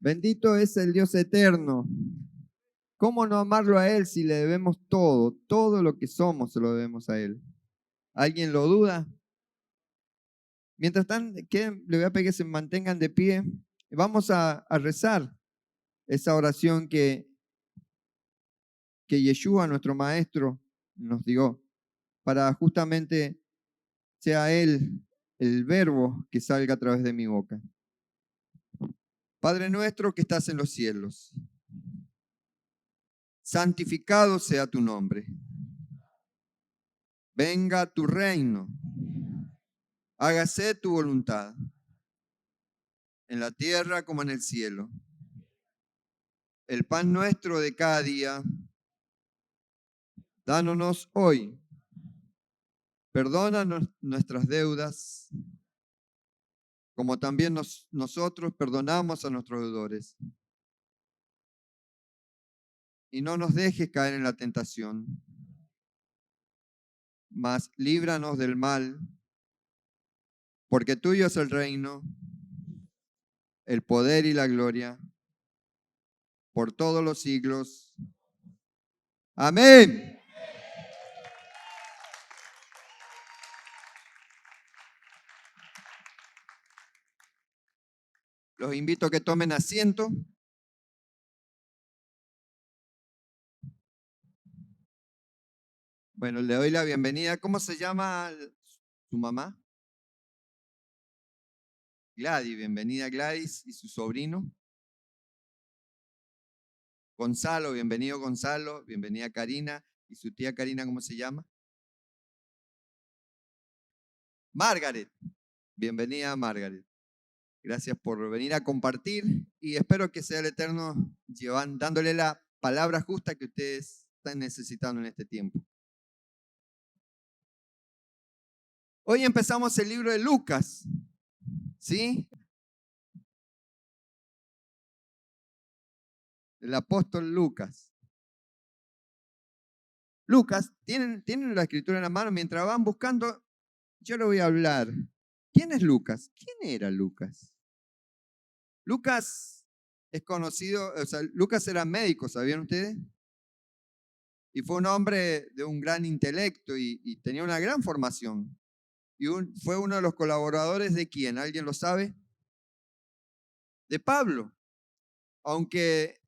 Bendito es el Dios eterno. ¿Cómo no amarlo a Él si le debemos todo? Todo lo que somos se lo debemos a Él. ¿Alguien lo duda? Mientras tanto, le voy a pedir que se mantengan de pie. Vamos a rezar esa oración que Yeshua, nuestro Maestro, nos dio, para justamente sea Él el verbo que salga a través de mi boca. Padre nuestro que estás en los cielos, santificado sea tu nombre. Venga tu reino. Hágase tu voluntad, en la tierra como en el cielo. El pan nuestro de cada día, dános hoy. Perdona nuestras deudas, como también nosotros perdonamos a nuestros deudores. Y no nos dejes caer en la tentación, mas líbranos del mal, porque tuyo es el reino, el poder y la gloria, por todos los siglos. Amén. Los invito a que tomen asiento. Bueno, le doy la bienvenida. ¿Cómo se llama su mamá? Gladys, bienvenida Gladys y su sobrino. Gonzalo, bienvenido Gonzalo, bienvenida Karina. ¿Y su tía Karina cómo se llama? Margaret, bienvenida Margaret. Gracias por venir a compartir y espero que sea el Eterno dándole la palabra justa que ustedes están necesitando en este tiempo. Hoy empezamos el libro de Lucas, ¿sí? El apóstol Lucas. Lucas, ¿tienen la escritura en la mano? Mientras van buscando, yo le voy a hablar. ¿Quién es Lucas? ¿Quién era Lucas? Lucas es conocido, o sea, Lucas era médico, ¿sabían ustedes? Y fue un hombre de un gran intelecto y tenía una gran formación. Y fue uno de los colaboradores de ¿quién? ¿Alguien lo sabe? De Pablo. Aunque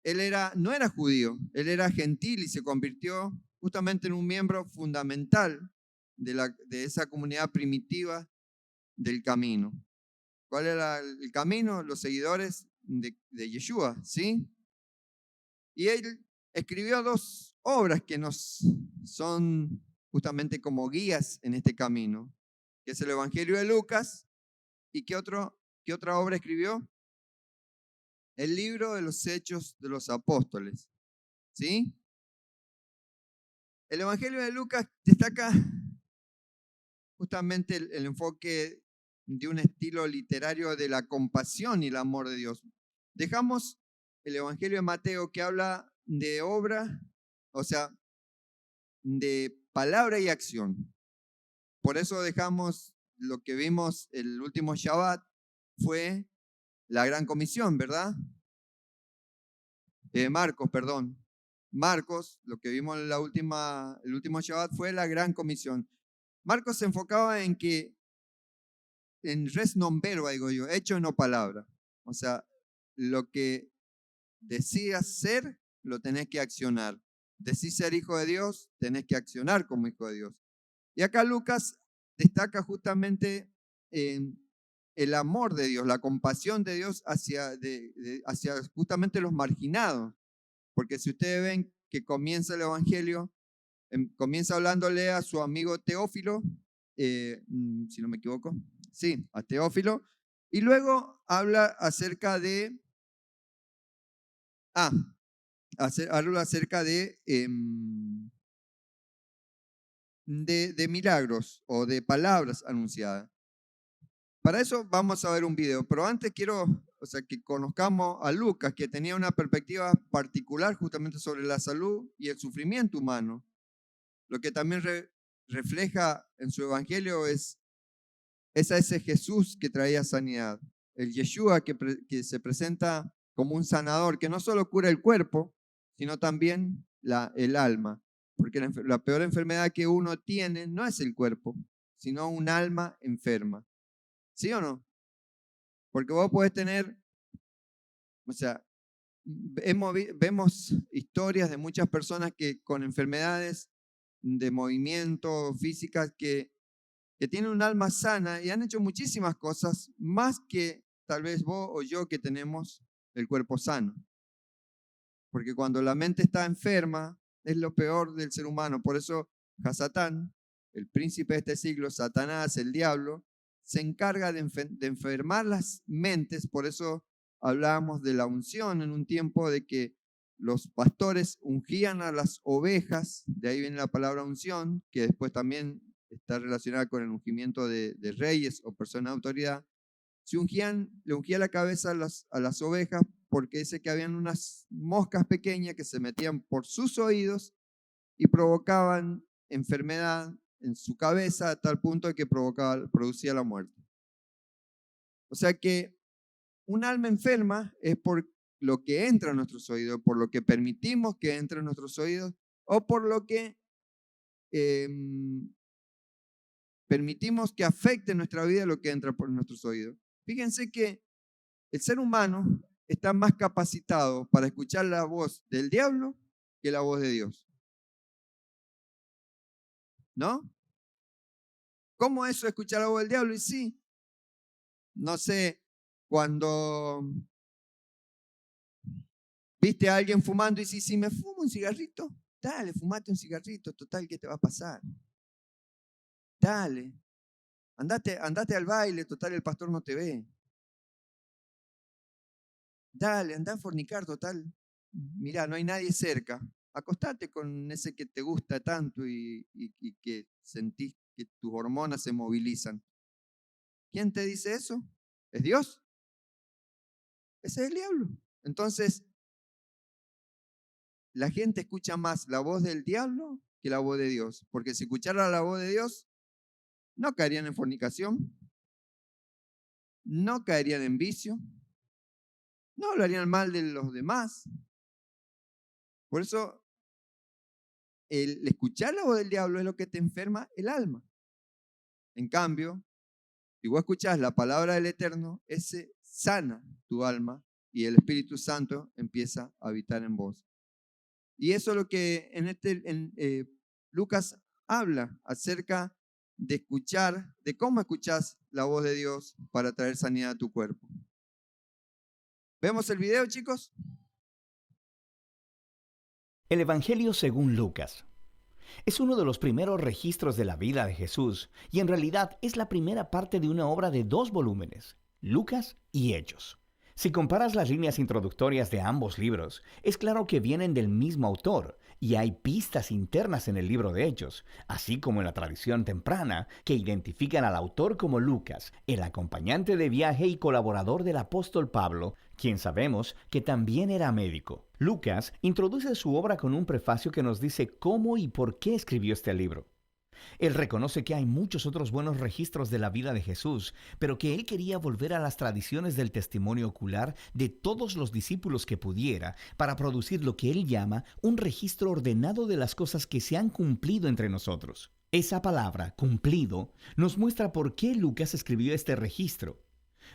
él no era judío, él era gentil y se convirtió justamente en un miembro fundamental de esa comunidad primitiva del camino. ¿Cuál era el camino? Los seguidores de Yeshua, ¿sí? Y él escribió 2 obras que nos son justamente como guías en este camino, que es el Evangelio de Lucas. ¿Y qué otra obra escribió? El libro de los Hechos de los Apóstoles, ¿sí? El Evangelio de Lucas destaca justamente el enfoque de un estilo literario de la compasión y el amor de Dios. Dejamos el Evangelio de Mateo que habla de obra, o sea, de palabra y acción. Por eso dejamos lo que vimos el último Shabbat, fue la gran comisión, ¿verdad? Marcos, perdón. Marcos, lo que vimos el último Shabbat fue la gran comisión. Marcos se enfocaba en res non verba, digo yo, hecho no palabra. O sea, lo que decías ser, lo tenés que accionar. Decís ser hijo de Dios, tenés que accionar como hijo de Dios. Y acá Lucas destaca justamente el amor de Dios, la compasión de Dios hacia justamente los marginados. Porque si ustedes ven que comienza el Evangelio, comienza hablándole a su amigo Teófilo, si no me equivoco, sí, a Teófilo, y luego habla acerca habla acerca de milagros o de palabras anunciadas. Para eso vamos a ver un video, pero antes quiero, que conozcamos a Lucas, que tenía una perspectiva particular justamente sobre la salud y el sufrimiento humano. Lo que también refleja en su evangelio es ese Jesús que traía sanidad. el Yeshua que se presenta como un sanador, que no solo cura el cuerpo, sino también el alma. Porque la peor enfermedad que uno tiene no es el cuerpo, sino un alma enferma. ¿Sí o no? Porque vos podés tener, o sea, vemos historias de muchas personas que con enfermedades de movimiento físicas que tienen un alma sana y han hecho muchísimas cosas más que tal vez vos o yo que tenemos el cuerpo sano. Porque cuando la mente está enferma es lo peor del ser humano. Por eso Hasatán, el príncipe de este siglo, Satanás, el diablo, se encarga de enfermar las mentes. Por eso hablábamos de la unción en un tiempo de que los pastores ungían a las ovejas, de ahí viene la palabra unción, que después también está relacionada con el ungimiento de reyes o personas de autoridad. Le ungía la cabeza a las ovejas porque dice que habían unas moscas pequeñas que se metían por sus oídos y provocaban enfermedad en su cabeza a tal punto de que producía la muerte. O sea que un alma enferma es por lo que entra en nuestros oídos, por lo que permitimos que entre en nuestros oídos o por lo que permitimos que afecte nuestra vida lo que entra por nuestros oídos. Fíjense que el ser humano está más capacitado para escuchar la voz del diablo que la voz de Dios. ¿No? ¿Cómo eso escuchar la voz del diablo? Y sí, no sé, cuando viste a alguien fumando y si me fumo un cigarrito, dale, fumate un cigarrito, total, ¿qué te va a pasar? Dale, andate al baile, total, el pastor no te ve. Dale, anda a fornicar, total. Mira, no hay nadie cerca. Acostate con ese que te gusta tanto y que sentís que tus hormonas se movilizan. ¿Quién te dice eso? ¿Es Dios? Ese es el diablo. Entonces, la gente escucha más la voz del diablo que la voz de Dios. Porque si escuchara la voz de Dios, no caerían en fornicación, no caerían en vicio, no hablarían mal de los demás. Por eso, el escuchar la voz del diablo es lo que te enferma el alma. En cambio, si vos escuchás la palabra del Eterno, ese sana tu alma y el Espíritu Santo empieza a habitar en vos. Y eso es lo que Lucas habla acerca de escuchar, de cómo escuchás la voz de Dios para traer sanidad a tu cuerpo. ¿Vemos el video, chicos? El Evangelio según Lucas. Es uno de los primeros registros de la vida de Jesús y en realidad es la primera parte de una obra de 2 volúmenes, Lucas y Hechos. Si comparas las líneas introductorias de ambos libros, es claro que vienen del mismo autor y hay pistas internas en el libro de Hechos, así como en la tradición temprana, que identifican al autor como Lucas, el acompañante de viaje y colaborador del apóstol Pablo, quien sabemos que también era médico. Lucas introduce su obra con un prefacio que nos dice cómo y por qué escribió este libro. Él reconoce que hay muchos otros buenos registros de la vida de Jesús, pero que él quería volver a las tradiciones del testimonio ocular de todos los discípulos que pudiera para producir lo que él llama un registro ordenado de las cosas que se han cumplido entre nosotros. Esa palabra, cumplido, nos muestra por qué Lucas escribió este registro.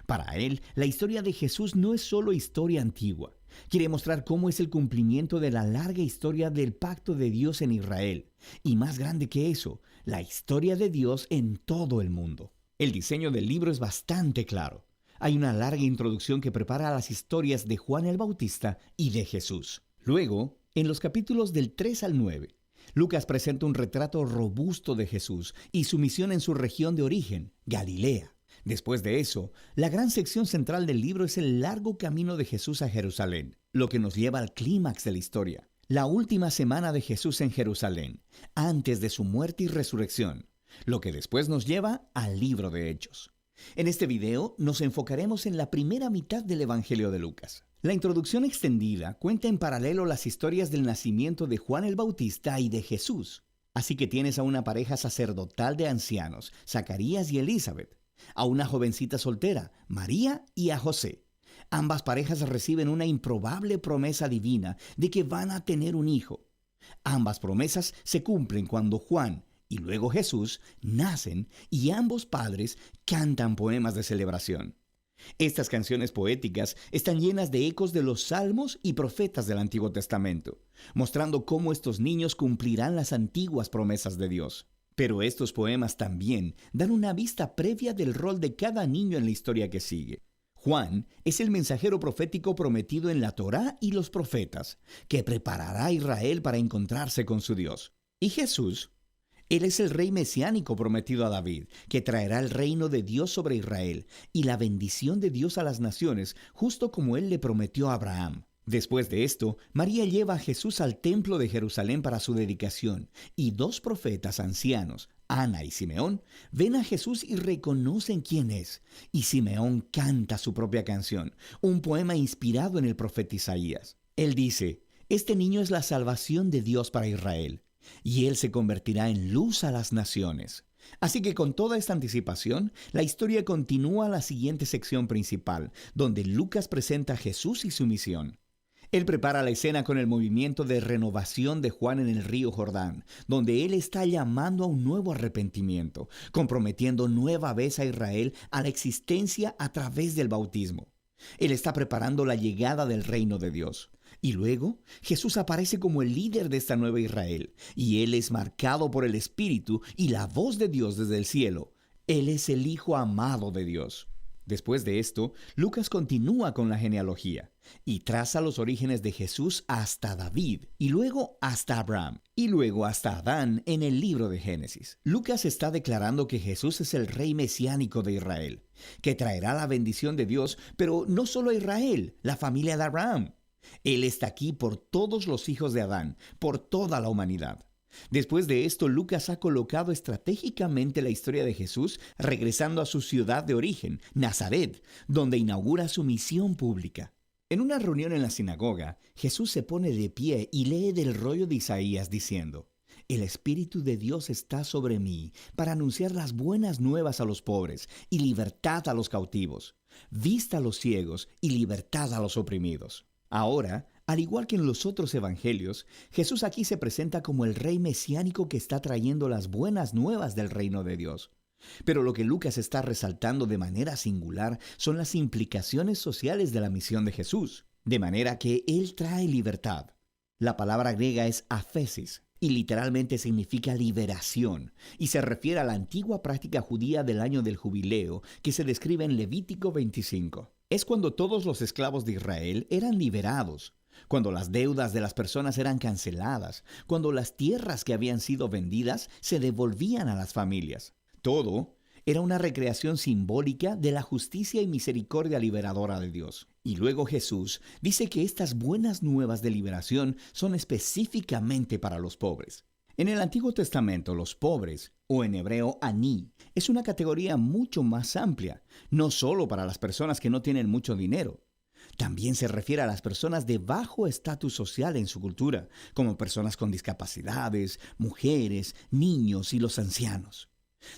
Para él, la historia de Jesús no es solo historia antigua. Quiere mostrar cómo es el cumplimiento de la larga historia del pacto de Dios en Israel. Y más grande que eso, la historia de Dios en todo el mundo. El diseño del libro es bastante claro. Hay una larga introducción que prepara las historias de Juan el Bautista y de Jesús. Luego, en los capítulos del 3 al 9, Lucas presenta un retrato robusto de Jesús y su misión en su región de origen, Galilea. Después de eso, la gran sección central del libro es el largo camino de Jesús a Jerusalén, lo que nos lleva al clímax de la historia, la última semana de Jesús en Jerusalén, antes de su muerte y resurrección, lo que después nos lleva al libro de Hechos. En este video nos enfocaremos en la primera mitad del Evangelio de Lucas. La introducción extendida cuenta en paralelo las historias del nacimiento de Juan el Bautista y de Jesús. Así que tienes a una pareja sacerdotal de ancianos, Zacarías y Elizabeth. a una jovencita soltera, María, y a José. Ambas parejas reciben una improbable promesa divina de que van a tener un hijo. Ambas promesas se cumplen cuando Juan y luego Jesús nacen y ambos padres cantan poemas de celebración. Estas canciones poéticas están llenas de ecos de los salmos y profetas del Antiguo Testamento, mostrando cómo estos niños cumplirán las antiguas promesas de Dios. Pero estos poemas también dan una vista previa del rol de cada niño en la historia que sigue. Juan es el mensajero profético prometido en la Torá y los profetas, que preparará a Israel para encontrarse con su Dios. Y Jesús, él es el rey mesiánico prometido a David, que traerá el reino de Dios sobre Israel y la bendición de Dios a las naciones, justo como él le prometió a Abraham. Después de esto, María lleva a Jesús al templo de Jerusalén para su dedicación, y dos profetas ancianos, Ana y Simeón, ven a Jesús y reconocen quién es, y Simeón canta su propia canción, un poema inspirado en el profeta Isaías. Él dice: «Este niño es la salvación de Dios para Israel, y él se convertirá en luz a las naciones». Así que con toda esta anticipación, la historia continúa a la siguiente sección principal, donde Lucas presenta a Jesús y su misión. Él prepara la escena con el movimiento de renovación de Juan en el río Jordán, donde él está llamando a un nuevo arrepentimiento, comprometiendo nueva vez a Israel a la existencia a través del bautismo. Él está preparando la llegada del reino de Dios. Y luego, Jesús aparece como el líder de esta nueva Israel, y él es marcado por el Espíritu y la voz de Dios desde el cielo. Él es el Hijo amado de Dios. Después de esto, Lucas continúa con la genealogía y traza los orígenes de Jesús hasta David, y luego hasta Abraham, y luego hasta Adán en el libro de Génesis. Lucas está declarando que Jesús es el rey mesiánico de Israel, que traerá la bendición de Dios, pero no solo a Israel, la familia de Abraham. Él está aquí por todos los hijos de Adán, por toda la humanidad. Después de esto, Lucas ha colocado estratégicamente la historia de Jesús regresando a su ciudad de origen, Nazaret, donde inaugura su misión pública. En una reunión en la sinagoga, Jesús se pone de pie y lee del rollo de Isaías diciendo: «El Espíritu de Dios está sobre mí para anunciar las buenas nuevas a los pobres y libertad a los cautivos, vista a los ciegos y libertad a los oprimidos». Ahora, al igual que en los otros evangelios, Jesús aquí se presenta como el rey mesiánico que está trayendo las buenas nuevas del reino de Dios. Pero lo que Lucas está resaltando de manera singular son las implicaciones sociales de la misión de Jesús, de manera que Él trae libertad. La palabra griega es aphesis, y literalmente significa liberación, y se refiere a la antigua práctica judía del año del jubileo que se describe en Levítico 25. Es cuando todos los esclavos de Israel eran liberados, cuando las deudas de las personas eran canceladas, cuando las tierras que habían sido vendidas se devolvían a las familias. Todo era una recreación simbólica de la justicia y misericordia liberadora de Dios. Y luego Jesús dice que estas buenas nuevas de liberación son específicamente para los pobres. En el Antiguo Testamento, los pobres, o en hebreo aní, es una categoría mucho más amplia, no solo para las personas que no tienen mucho dinero. También se refiere a las personas de bajo estatus social en su cultura, como personas con discapacidades, mujeres, niños y los ancianos.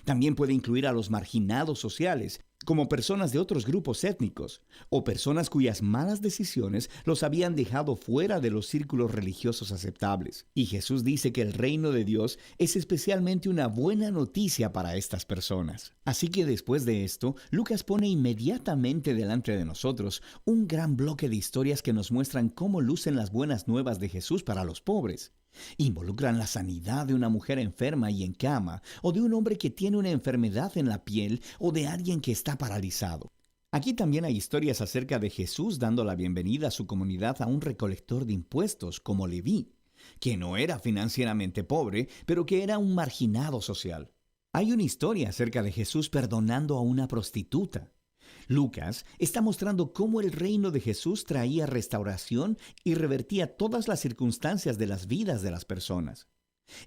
También puede incluir a los marginados sociales, como personas de otros grupos étnicos, o personas cuyas malas decisiones los habían dejado fuera de los círculos religiosos aceptables. Y Jesús dice que el reino de Dios es especialmente una buena noticia para estas personas. Así que después de esto, Lucas pone inmediatamente delante de nosotros un gran bloque de historias que nos muestran cómo lucen las buenas nuevas de Jesús para los pobres. Involucran la sanidad de una mujer enferma y en cama, o de un hombre que tiene una enfermedad en la piel, o de alguien que está paralizado. Aquí también hay historias acerca de Jesús dando la bienvenida a su comunidad a un recolector de impuestos como Leví, que no era financieramente pobre, pero que era un marginado social. Hay una historia acerca de Jesús perdonando a una prostituta. Lucas está mostrando cómo el reino de Jesús traía restauración y revertía todas las circunstancias de las vidas de las personas.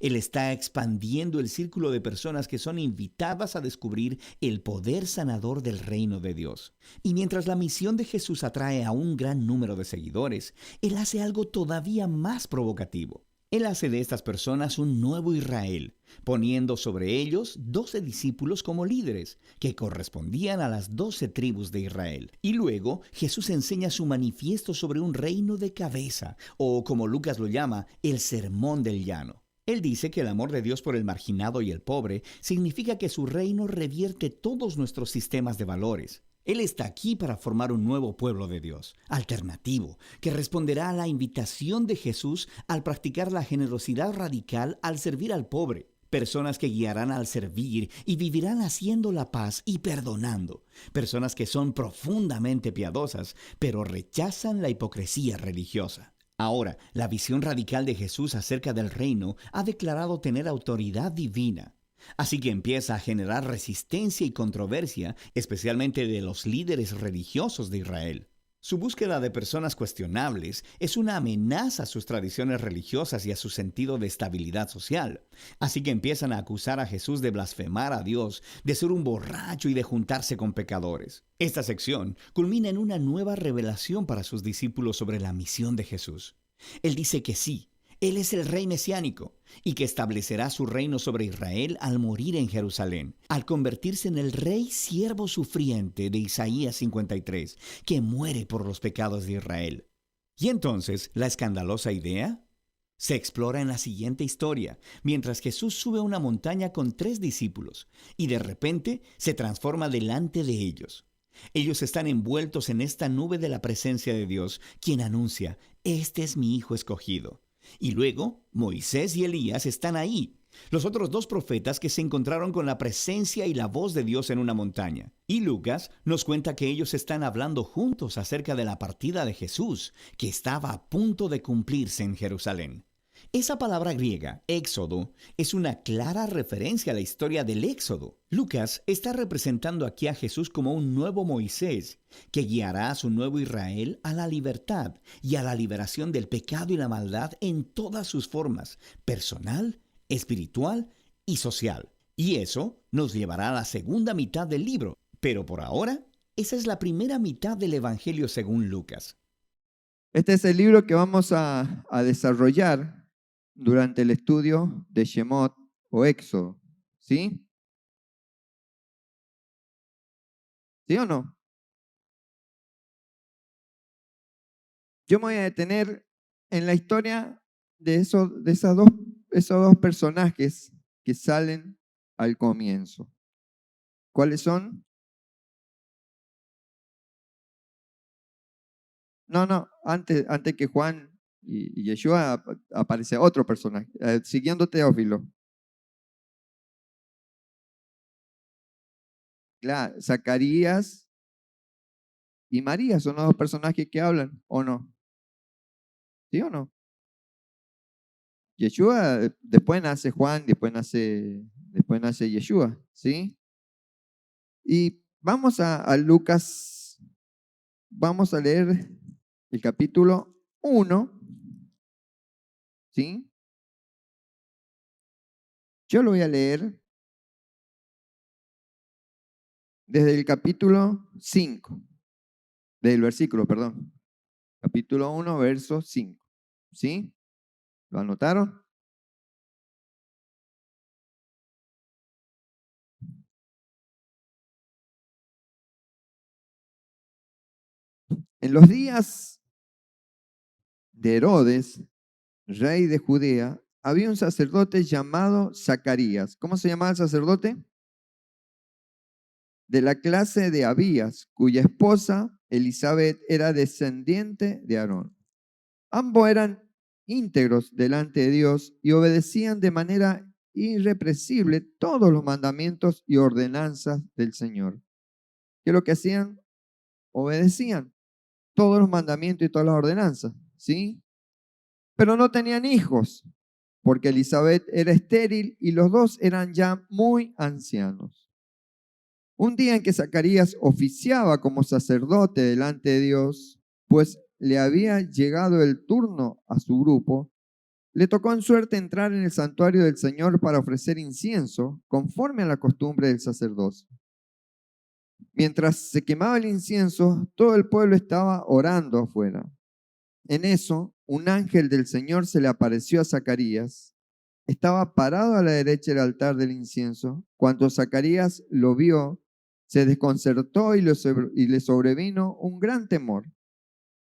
Él está expandiendo el círculo de personas que son invitadas a descubrir el poder sanador del reino de Dios. Y mientras la misión de Jesús atrae a un gran número de seguidores, Él hace algo todavía más provocativo. Él hace de estas personas un nuevo Israel, poniendo sobre ellos 12 discípulos como líderes, que correspondían a las 12 tribus de Israel. Y luego Jesús enseña su manifiesto sobre un reino de cabeza, o como Lucas lo llama, el sermón del llano. Él dice que el amor de Dios por el marginado y el pobre significa que su reino revierte todos nuestros sistemas de valores. Él está aquí para formar un nuevo pueblo de Dios, alternativo, que responderá a la invitación de Jesús al practicar la generosidad radical al servir al pobre. Personas que guiarán al servir y vivirán haciendo la paz y perdonando. Personas que son profundamente piadosas, pero rechazan la hipocresía religiosa. Ahora, la visión radical de Jesús acerca del reino ha declarado tener autoridad divina. Así que empieza a generar resistencia y controversia, especialmente de los líderes religiosos de Israel. Su búsqueda de personas cuestionables es una amenaza a sus tradiciones religiosas y a su sentido de estabilidad social. Así que empiezan a acusar a Jesús de blasfemar a Dios, de ser un borracho y de juntarse con pecadores. Esta sección culmina en una nueva revelación para sus discípulos sobre la misión de Jesús. Él dice que sí, Él es el rey mesiánico y que establecerá su reino sobre Israel al morir en Jerusalén, al convertirse en el rey siervo sufriente de Isaías 53, que muere por los pecados de Israel. Y entonces, ¿la escandalosa idea? Se explora en la siguiente historia, mientras Jesús sube a una montaña con 3 discípulos y de repente se transforma delante de ellos. Ellos están envueltos en esta nube de la presencia de Dios, quien anuncia, «Este es mi Hijo escogido». Y luego, Moisés y Elías están ahí, los otros 2 profetas que se encontraron con la presencia y la voz de Dios en una montaña. Y Lucas nos cuenta que ellos están hablando juntos acerca de la partida de Jesús, que estaba a punto de cumplirse en Jerusalén. Esa palabra griega, éxodo, es una clara referencia a la historia del éxodo. Lucas está representando aquí a Jesús como un nuevo Moisés, que guiará a su nuevo Israel a la libertad y a la liberación del pecado y la maldad en todas sus formas, personal, espiritual y social. Y eso nos llevará a la segunda mitad del libro, pero por ahora, esa es la primera mitad del Evangelio según Lucas. Este es el libro que vamos a desarrollar durante el estudio de Shemot o Éxodo. ¿Sí? ¿Sí o no? Yo me voy a detener en la historia de esos dos personajes que salen al comienzo. ¿Cuáles son? No, antes que Juan y Yeshua aparece otro personaje, siguiendo Teófilo. Claro, Zacarías y María son los 2 personajes que hablan, ¿o no? ¿Sí o no? Yeshua, después nace Juan, después nace Yeshua, ¿sí? Y vamos a Lucas, vamos a leer el capítulo 1, ¿sí? Yo lo voy a leer desde el capítulo 5, del versículo, perdón. Capítulo 1, verso 5, ¿sí? ¿Lo anotaron? En los días de Herodes, rey de Judea, había un sacerdote llamado Zacarías. ¿Cómo se llamaba el sacerdote? De la clase de Abías, cuya esposa Elizabeth era descendiente de Aarón. Ambos eran íntegros delante de Dios y obedecían de manera irrepresible todos los mandamientos y ordenanzas del Señor. ¿Qué es lo que hacían? Obedecían todos los mandamientos y todas las ordenanzas, ¿sí? Pero no tenían hijos, porque Elizabeth era estéril y los 2 eran ya muy ancianos. Un día en que Zacarías oficiaba como sacerdote delante de Dios, pues le había llegado el turno a su grupo, le tocó en suerte entrar en el santuario del Señor para ofrecer incienso, conforme a la costumbre del sacerdocio. Mientras se quemaba el incienso, todo el pueblo estaba orando afuera. En eso un ángel del Señor se le apareció a Zacarías. Estaba parado a la derecha del altar del incienso. Cuando Zacarías lo vio, se desconcertó y le sobrevino un gran temor.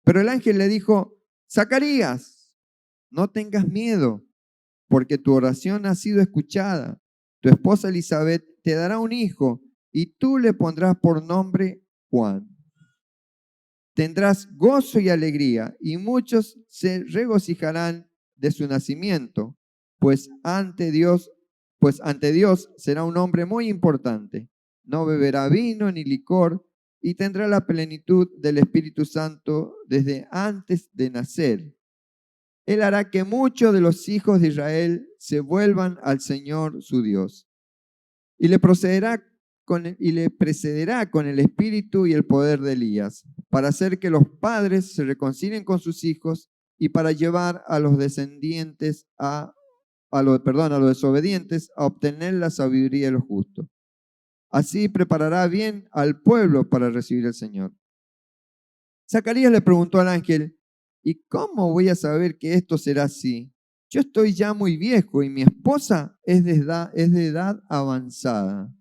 Pero el ángel le dijo: Zacarías, no tengas miedo, porque tu oración ha sido escuchada. Tu esposa Elizabeth te dará un hijo y tú le pondrás por nombre Juan. Tendrás gozo y alegría, y muchos se regocijarán de su nacimiento, pues ante Dios será un hombre muy importante. No beberá vino ni licor, y tendrá la plenitud del Espíritu Santo desde antes de nacer. Él hará que muchos de los hijos de Israel se vuelvan al Señor su Dios, y le precederá con el espíritu y el poder de Elías, para hacer que los padres se reconcilien con sus hijos y para llevar a los descendientes a los desobedientes a obtener la sabiduría de los justos. Así preparará bien al pueblo para recibir al Señor. Zacarías le preguntó al ángel: ¿y cómo voy a saber que esto será así? Yo estoy ya muy viejo y mi esposa es de edad avanzada.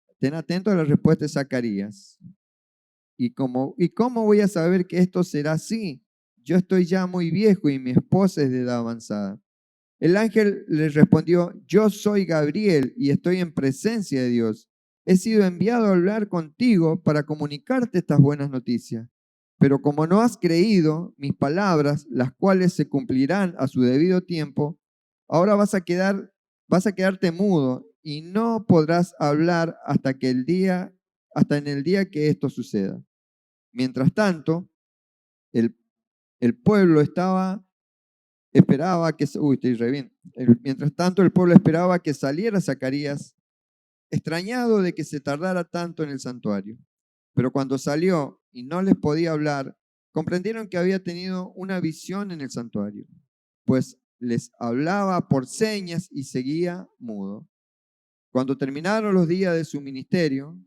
Estén atentos a la respuesta de Zacarías. ¿Y cómo voy a saber que esto será así? Yo estoy ya muy viejo y mi esposa es de edad avanzada. El ángel le respondió: yo soy Gabriel y estoy en presencia de Dios. He sido enviado a hablar contigo para comunicarte estas buenas noticias. Pero como no has creído mis palabras, las cuales se cumplirán a su debido tiempo, ahora vas a quedarte mudo y no podrás hablar hasta en el día que esto suceda. Mientras tanto, el pueblo esperaba que, estoy re bien. Mientras tanto, el pueblo esperaba que saliera Zacarías, extrañado de que se tardara tanto en el santuario. Pero cuando salió y no les podía hablar, comprendieron que había tenido una visión en el santuario, pues les hablaba por señas y seguía mudo. Cuando terminaron los días de su ministerio,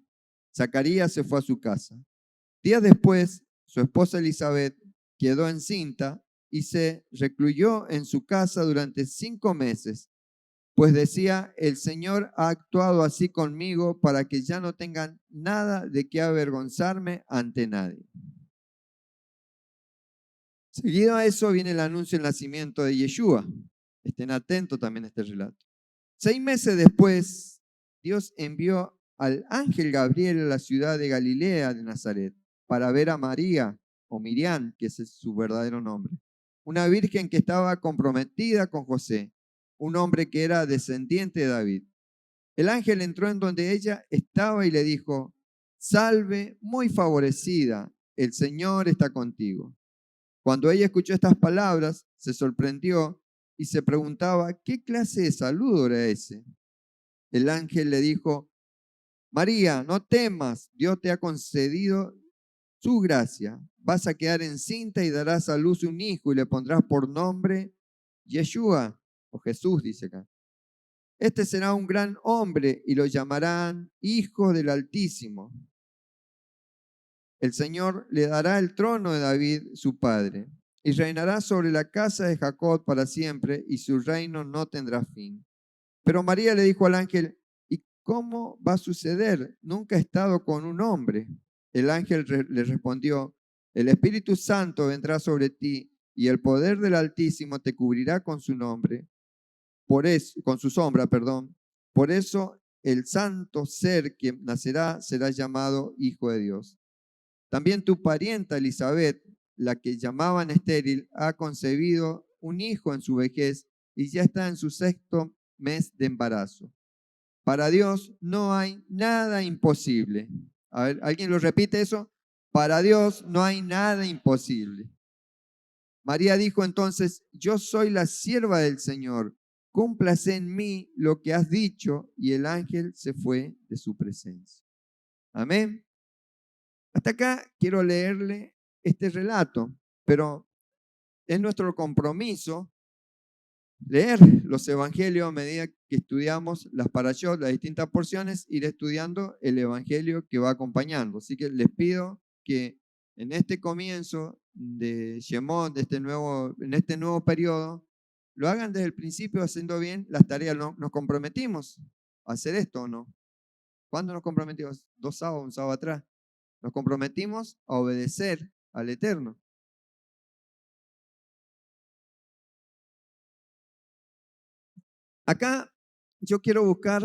Zacarías se fue a su casa. Días después, su esposa Elizabeth quedó encinta y se recluyó en su casa durante 5 meses, pues decía: el Señor ha actuado así conmigo para que ya no tengan nada de qué avergonzarme ante nadie. Seguido a eso viene el anuncio del nacimiento de Yeshua. Estén atentos también a este relato. 6 meses después, Dios envió al ángel Gabriel a la ciudad de Galilea de Nazaret para ver a María, o Miriam, que ese es su verdadero nombre, una virgen que estaba comprometida con José, un hombre que era descendiente de David. El ángel entró en donde ella estaba y le dijo: salve, muy favorecida, el Señor está contigo. Cuando ella escuchó estas palabras, se sorprendió y se preguntaba qué clase de saludo era ese. El ángel le dijo: María, no temas, Dios te ha concedido su gracia. Vas a quedar encinta y darás a luz un hijo y le pondrás por nombre Yeshua, o Jesús, dice acá. Este será un gran hombre y lo llamarán Hijo del Altísimo. El Señor le dará el trono de David, su padre, y reinará sobre la casa de Jacob para siempre, y su reino no tendrá fin. Pero María le dijo al ángel: ¿y cómo va a suceder? Nunca he estado con un hombre. El ángel le respondió: el Espíritu Santo vendrá sobre ti, y el poder del Altísimo te cubrirá con su nombre. Con su sombra, perdón. Por eso el santo ser que nacerá será llamado Hijo de Dios. También tu parienta Elizabeth, la que llamaban estéril, ha concebido un hijo en su vejez y ya está en su 6º mes de embarazo. Para Dios no hay nada imposible. A ver, ¿alguien lo repite eso? Para Dios no hay nada imposible. María dijo entonces: yo soy la sierva del Señor. Cúmplase en mí lo que has dicho. Y el ángel se fue de su presencia. Amén. Hasta acá quiero leerle este relato, pero es nuestro compromiso leer los evangelios a medida que estudiamos las parashot, las distintas porciones, ir estudiando el evangelio que va acompañando. Así que les pido que en este comienzo de Shemot, en este nuevo periodo, lo hagan desde el principio haciendo bien las tareas. ¿Nos comprometimos a hacer esto o no? ¿Cuándo nos comprometimos? 2 sábados, un sábado atrás. Nos comprometimos a obedecer al Eterno. Acá yo quiero buscar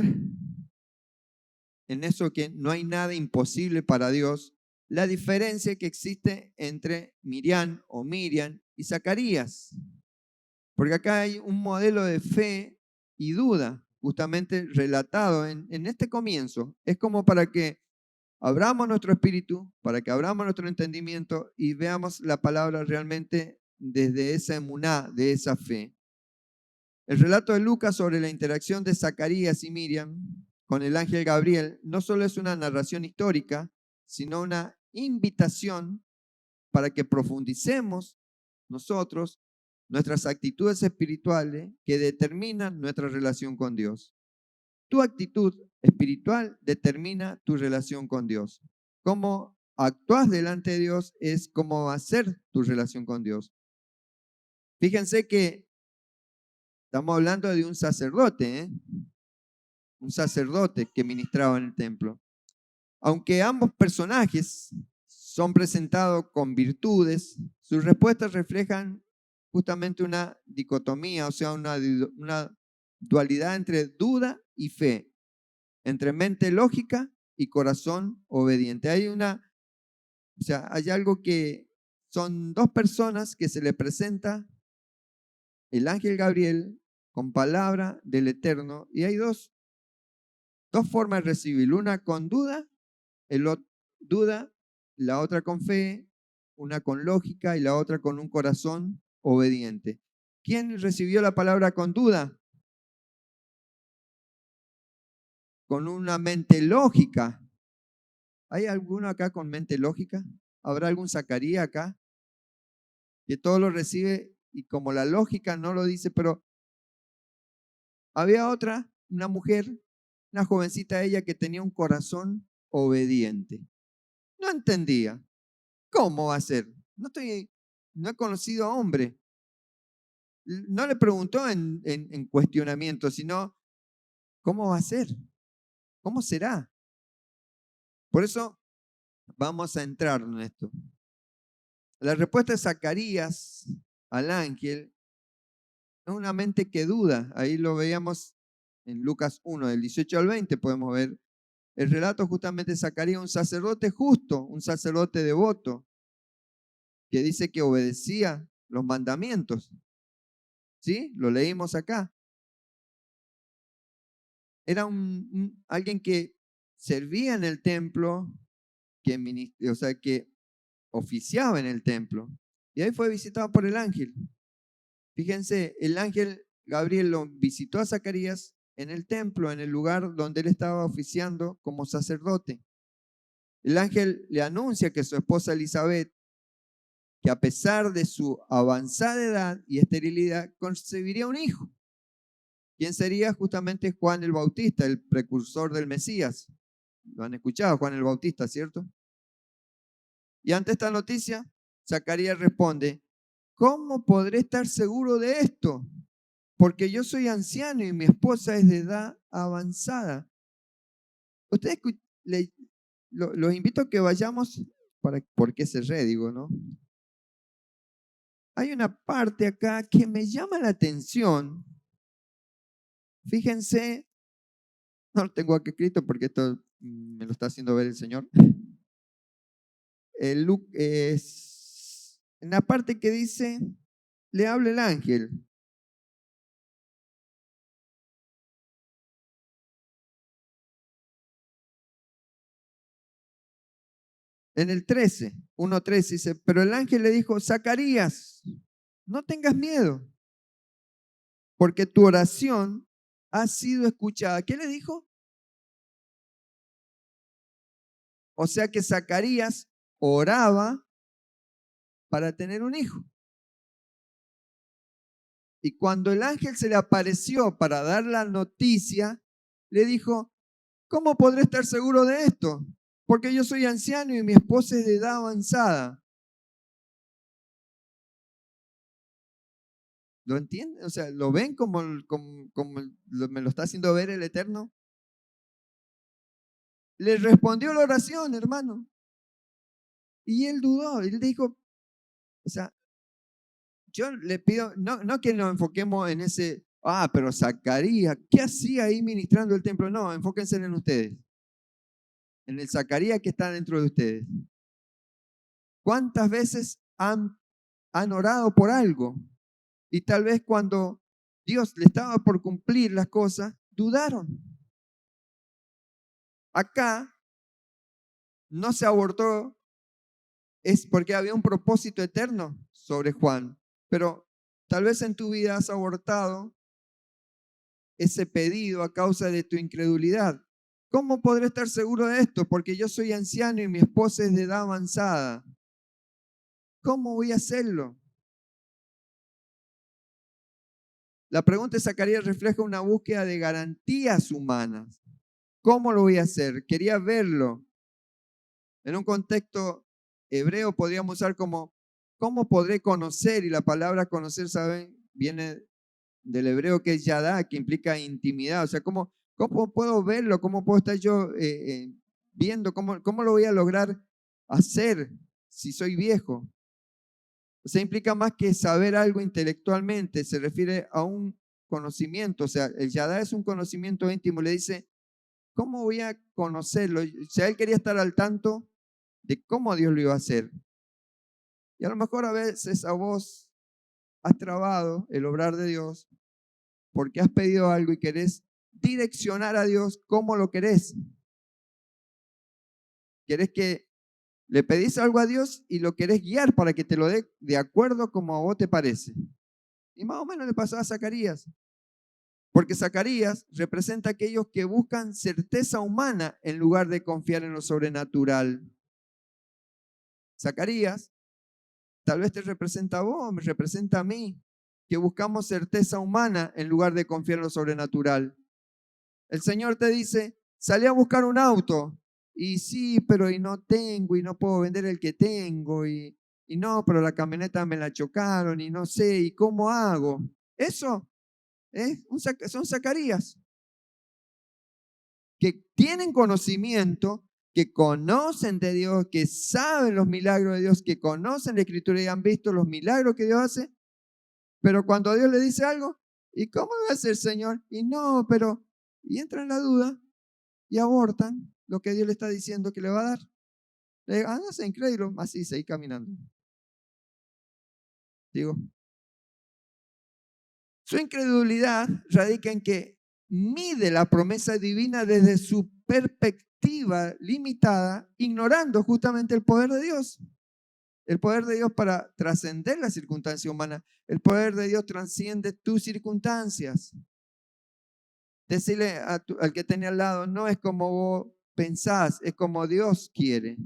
en eso que no hay nada imposible para Dios, la diferencia que existe entre Miriam o Miriam y Zacarías. Porque acá hay un modelo de fe y duda, justamente relatado en este comienzo. Es como para que abramos nuestro espíritu, para que abramos nuestro entendimiento y veamos la palabra realmente desde esa emuná, de esa fe. El relato de Lucas sobre la interacción de Zacarías y Miriam con el ángel Gabriel no solo es una narración histórica, sino una invitación para que profundicemos nosotros nuestras actitudes espirituales que determinan nuestra relación con Dios. Tu actitud espiritual determina tu relación con Dios. Cómo actúas delante de Dios es cómo va a ser tu relación con Dios. Fíjense que estamos hablando de un sacerdote, ¿eh? Un sacerdote que ministraba en el templo. Aunque ambos personajes son presentados con virtudes, sus respuestas reflejan justamente una dicotomía, o sea, una dualidad entre duda y fe, entre mente lógica y corazón obediente. Hay algo que son dos personas que se le presenta el ángel Gabriel con palabra del Eterno y hay dos formas de recibirlo, una con duda, duda, la otra con fe, una con lógica y la otra con un corazón obediente. ¿Quién recibió la palabra con duda? Con una mente lógica. ¿Hay alguno acá con mente lógica? ¿Habrá algún Zacarías acá? Que todo lo recibe y como la lógica no lo dice, pero había otra, una mujer, una jovencita ella que tenía un corazón obediente. No entendía. ¿Cómo va a ser? No he conocido a hombre. No le preguntó en cuestionamiento, sino, ¿cómo va a ser? ¿Cómo será? Por eso vamos a entrar en esto. La respuesta de Zacarías al ángel es una mente que duda. Ahí lo veíamos en Lucas 1, del 18 al 20, podemos ver el relato justamente de Zacarías, un sacerdote justo, un sacerdote devoto, que dice que obedecía los mandamientos. ¿Sí? Lo leímos acá. Era alguien que servía en el templo, que oficiaba en el templo. Y ahí fue visitado por el ángel. Fíjense, el ángel Gabriel lo visitó a Zacarías en el templo, en el lugar donde él estaba oficiando como sacerdote. El ángel le anuncia que su esposa Elizabeth, que a pesar de su avanzada edad y esterilidad, concebiría un hijo. ¿Quién sería? Justamente Juan el Bautista, el precursor del Mesías. Lo han escuchado, Juan el Bautista, ¿cierto? Y ante esta noticia, Zacarías responde, ¿cómo podré estar seguro de esto? Porque yo soy anciano y mi esposa es de edad avanzada. Ustedes, los invito a que vayamos, ¿por qué cerré? Digo, ¿no? Hay una parte acá que me llama la atención. Fíjense, no lo tengo aquí escrito porque esto me lo está haciendo ver el Señor. En la parte que dice, le habla el ángel. En el 13, 1:13 dice, pero el ángel le dijo, Zacarías, no tengas miedo, porque tu oración ha sido escuchada. ¿Qué le dijo? O sea que Zacarías oraba para tener un hijo. Y cuando el ángel se le apareció para dar la noticia, le dijo, ¿cómo podré estar seguro de esto? porque yo soy anciano y mi esposa es de edad avanzada. ¿Lo entienden? O sea, ¿lo ven me lo está haciendo ver el Eterno? Le respondió la oración, hermano. Y él dudó, él dijo, o sea, yo le pido, no que nos enfoquemos en ese, pero Zacarías, ¿qué hacía ahí ministrando el templo? No, enfóquense en ustedes, en el Zacarías que está dentro de ustedes. ¿Cuántas veces han orado por algo? Y tal vez cuando Dios le estaba por cumplir las cosas, dudaron. Acá no se abortó, es porque había un propósito eterno sobre Juan. Pero tal vez en tu vida has abortado ese pedido a causa de tu incredulidad. ¿Cómo podré estar seguro de esto? Porque yo soy anciano y mi esposa es de edad avanzada. ¿Cómo voy a hacerlo? La pregunta de Zacarías refleja una búsqueda de garantías humanas. ¿Cómo lo voy a hacer? Quería verlo. En un contexto hebreo podríamos usar como, ¿cómo podré conocer? Y la palabra conocer, ¿saben? Viene del hebreo que es yadá, que implica intimidad. O sea, ¿cómo puedo verlo? ¿Cómo puedo estar yo viendo? ¿Cómo lo voy a lograr hacer si soy viejo? O sea, implica más que saber algo intelectualmente, se refiere a un conocimiento. O sea, el yadá es un conocimiento íntimo. Le dice, ¿cómo voy a conocerlo? O sea, él quería estar al tanto de cómo Dios lo iba a hacer. Y a lo mejor a veces a vos has trabado el obrar de Dios porque has pedido algo y querés direccionar a Dios cómo lo querés. Querés que le pedís algo a Dios y lo querés guiar para que te lo dé de acuerdo como a vos te parece. Y más o menos le pasó a Zacarías. Porque Zacarías representa a aquellos que buscan certeza humana en lugar de confiar en lo sobrenatural. Zacarías tal vez te representa a vos, me representa a mí, que buscamos certeza humana en lugar de confiar en lo sobrenatural. El Señor te dice, salí a buscar un auto, y sí, pero y no tengo, y no puedo vender el que tengo, y no, pero la camioneta me la chocaron, y no sé, ¿y cómo hago? Eso son Zacarías, que tienen conocimiento, que conocen de Dios, que saben los milagros de Dios, que conocen la Escritura y han visto los milagros que Dios hace, pero cuando Dios le dice algo, ¿y cómo va a ser, Señor? Y no, pero, y entra en la duda y abortan lo que Dios le está diciendo que le va a dar. Le digo, no sé, increíble, así seguí caminando. Digo, su incredulidad radica en que mide la promesa divina desde su perspectiva limitada, ignorando justamente el poder de Dios. El poder de Dios para trascender la circunstancia humana. El poder de Dios trasciende tus circunstancias. Decirle al que tenía al lado, no es como vos pensás, es como Dios quiere.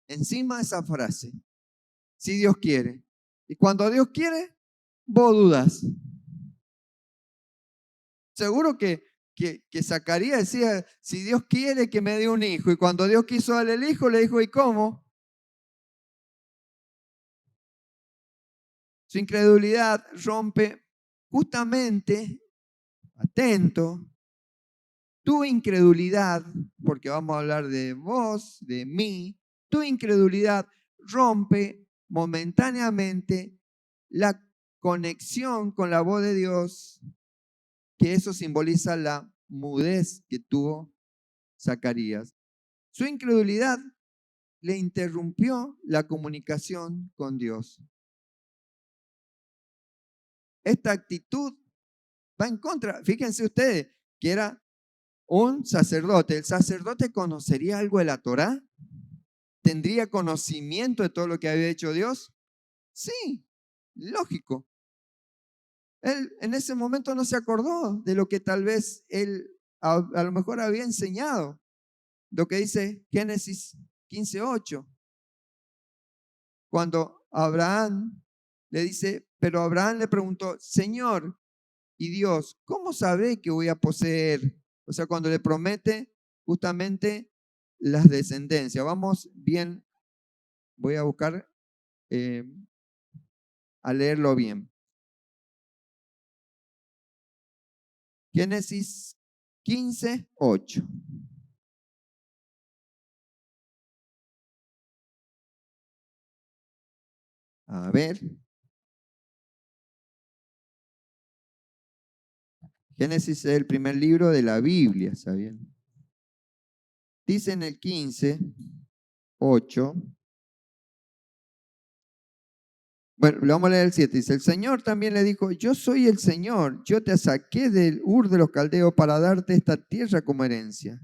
Encima de esa frase, si Dios quiere. Y cuando Dios quiere, vos dudas. Seguro que Zacarías decía, si Dios quiere que me dé un hijo. Y cuando Dios quiso darle el hijo, le dijo, ¿y cómo? Su incredulidad rompe justamente, atento, tu incredulidad, porque vamos a hablar de vos, de mí, tu incredulidad rompe momentáneamente la conexión con la voz de Dios, que eso simboliza la mudez que tuvo Zacarías. Su incredulidad le interrumpió la comunicación con Dios. Esta actitud va en contra, fíjense ustedes, que era un sacerdote. ¿El sacerdote conocería algo de la Torá? ¿Tendría conocimiento de todo lo que había hecho Dios? Sí, lógico. Él en ese momento no se acordó de lo que tal vez él a lo mejor había enseñado. Lo que dice Génesis 15:8. Cuando Abraham le dice, pero Abraham le preguntó, Señor y Dios, ¿cómo sabré que voy a poseer? O sea, cuando le promete justamente las descendencias. Vamos bien, voy a buscar a leerlo bien. Génesis 15:8. A ver. Génesis es el primer libro de la Biblia, ¿sabían? Dice en el 15:8. Bueno, le vamos a leer el 7. Dice, el Señor también le dijo, yo soy el Señor, yo te saqué del Ur de los Caldeos para darte esta tierra como herencia.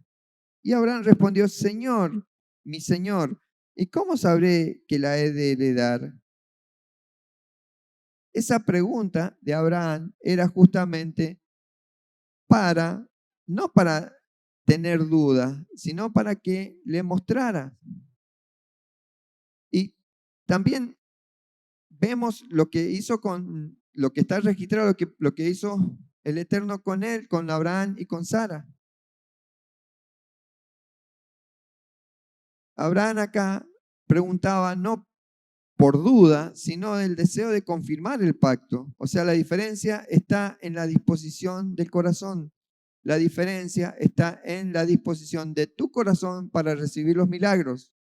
Y Abraham respondió, Señor, mi Señor, ¿y cómo sabré que la he de heredar? Esa pregunta de Abraham era justamente no para tener dudas, sino para que le mostrara. Y también vemos lo que hizo con, lo que está registrado, lo que hizo el Eterno con él, con Abraham y con Sara. Abraham acá preguntaba no por duda, sino el deseo de confirmar el pacto. O sea, la diferencia está en la disposición del corazón. La diferencia está en la disposición de tu corazón para recibir los milagros.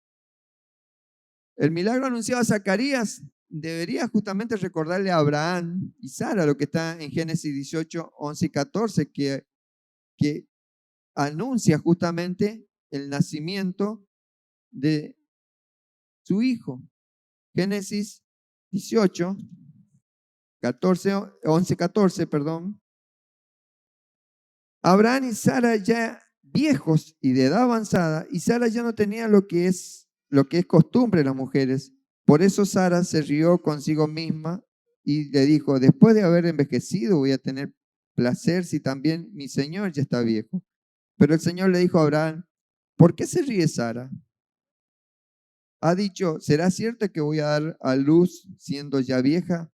El milagro anunciado a Zacarías debería justamente recordarle a Abraham y Sara lo que está en Génesis 18, 11 y 14, que anuncia justamente el nacimiento de su hijo. Génesis 18, 14, 11, 14, perdón. Abraham y Sara ya viejos y de edad avanzada, y Sara ya no tenía lo que es costumbre de las mujeres. Por eso Sara se rió consigo misma y le dijo, después de haber envejecido voy a tener placer si también mi señor ya está viejo. Pero el Señor le dijo a Abraham, ¿por qué se ríe Sara? Ha dicho, ¿será cierto que voy a dar a luz siendo ya vieja?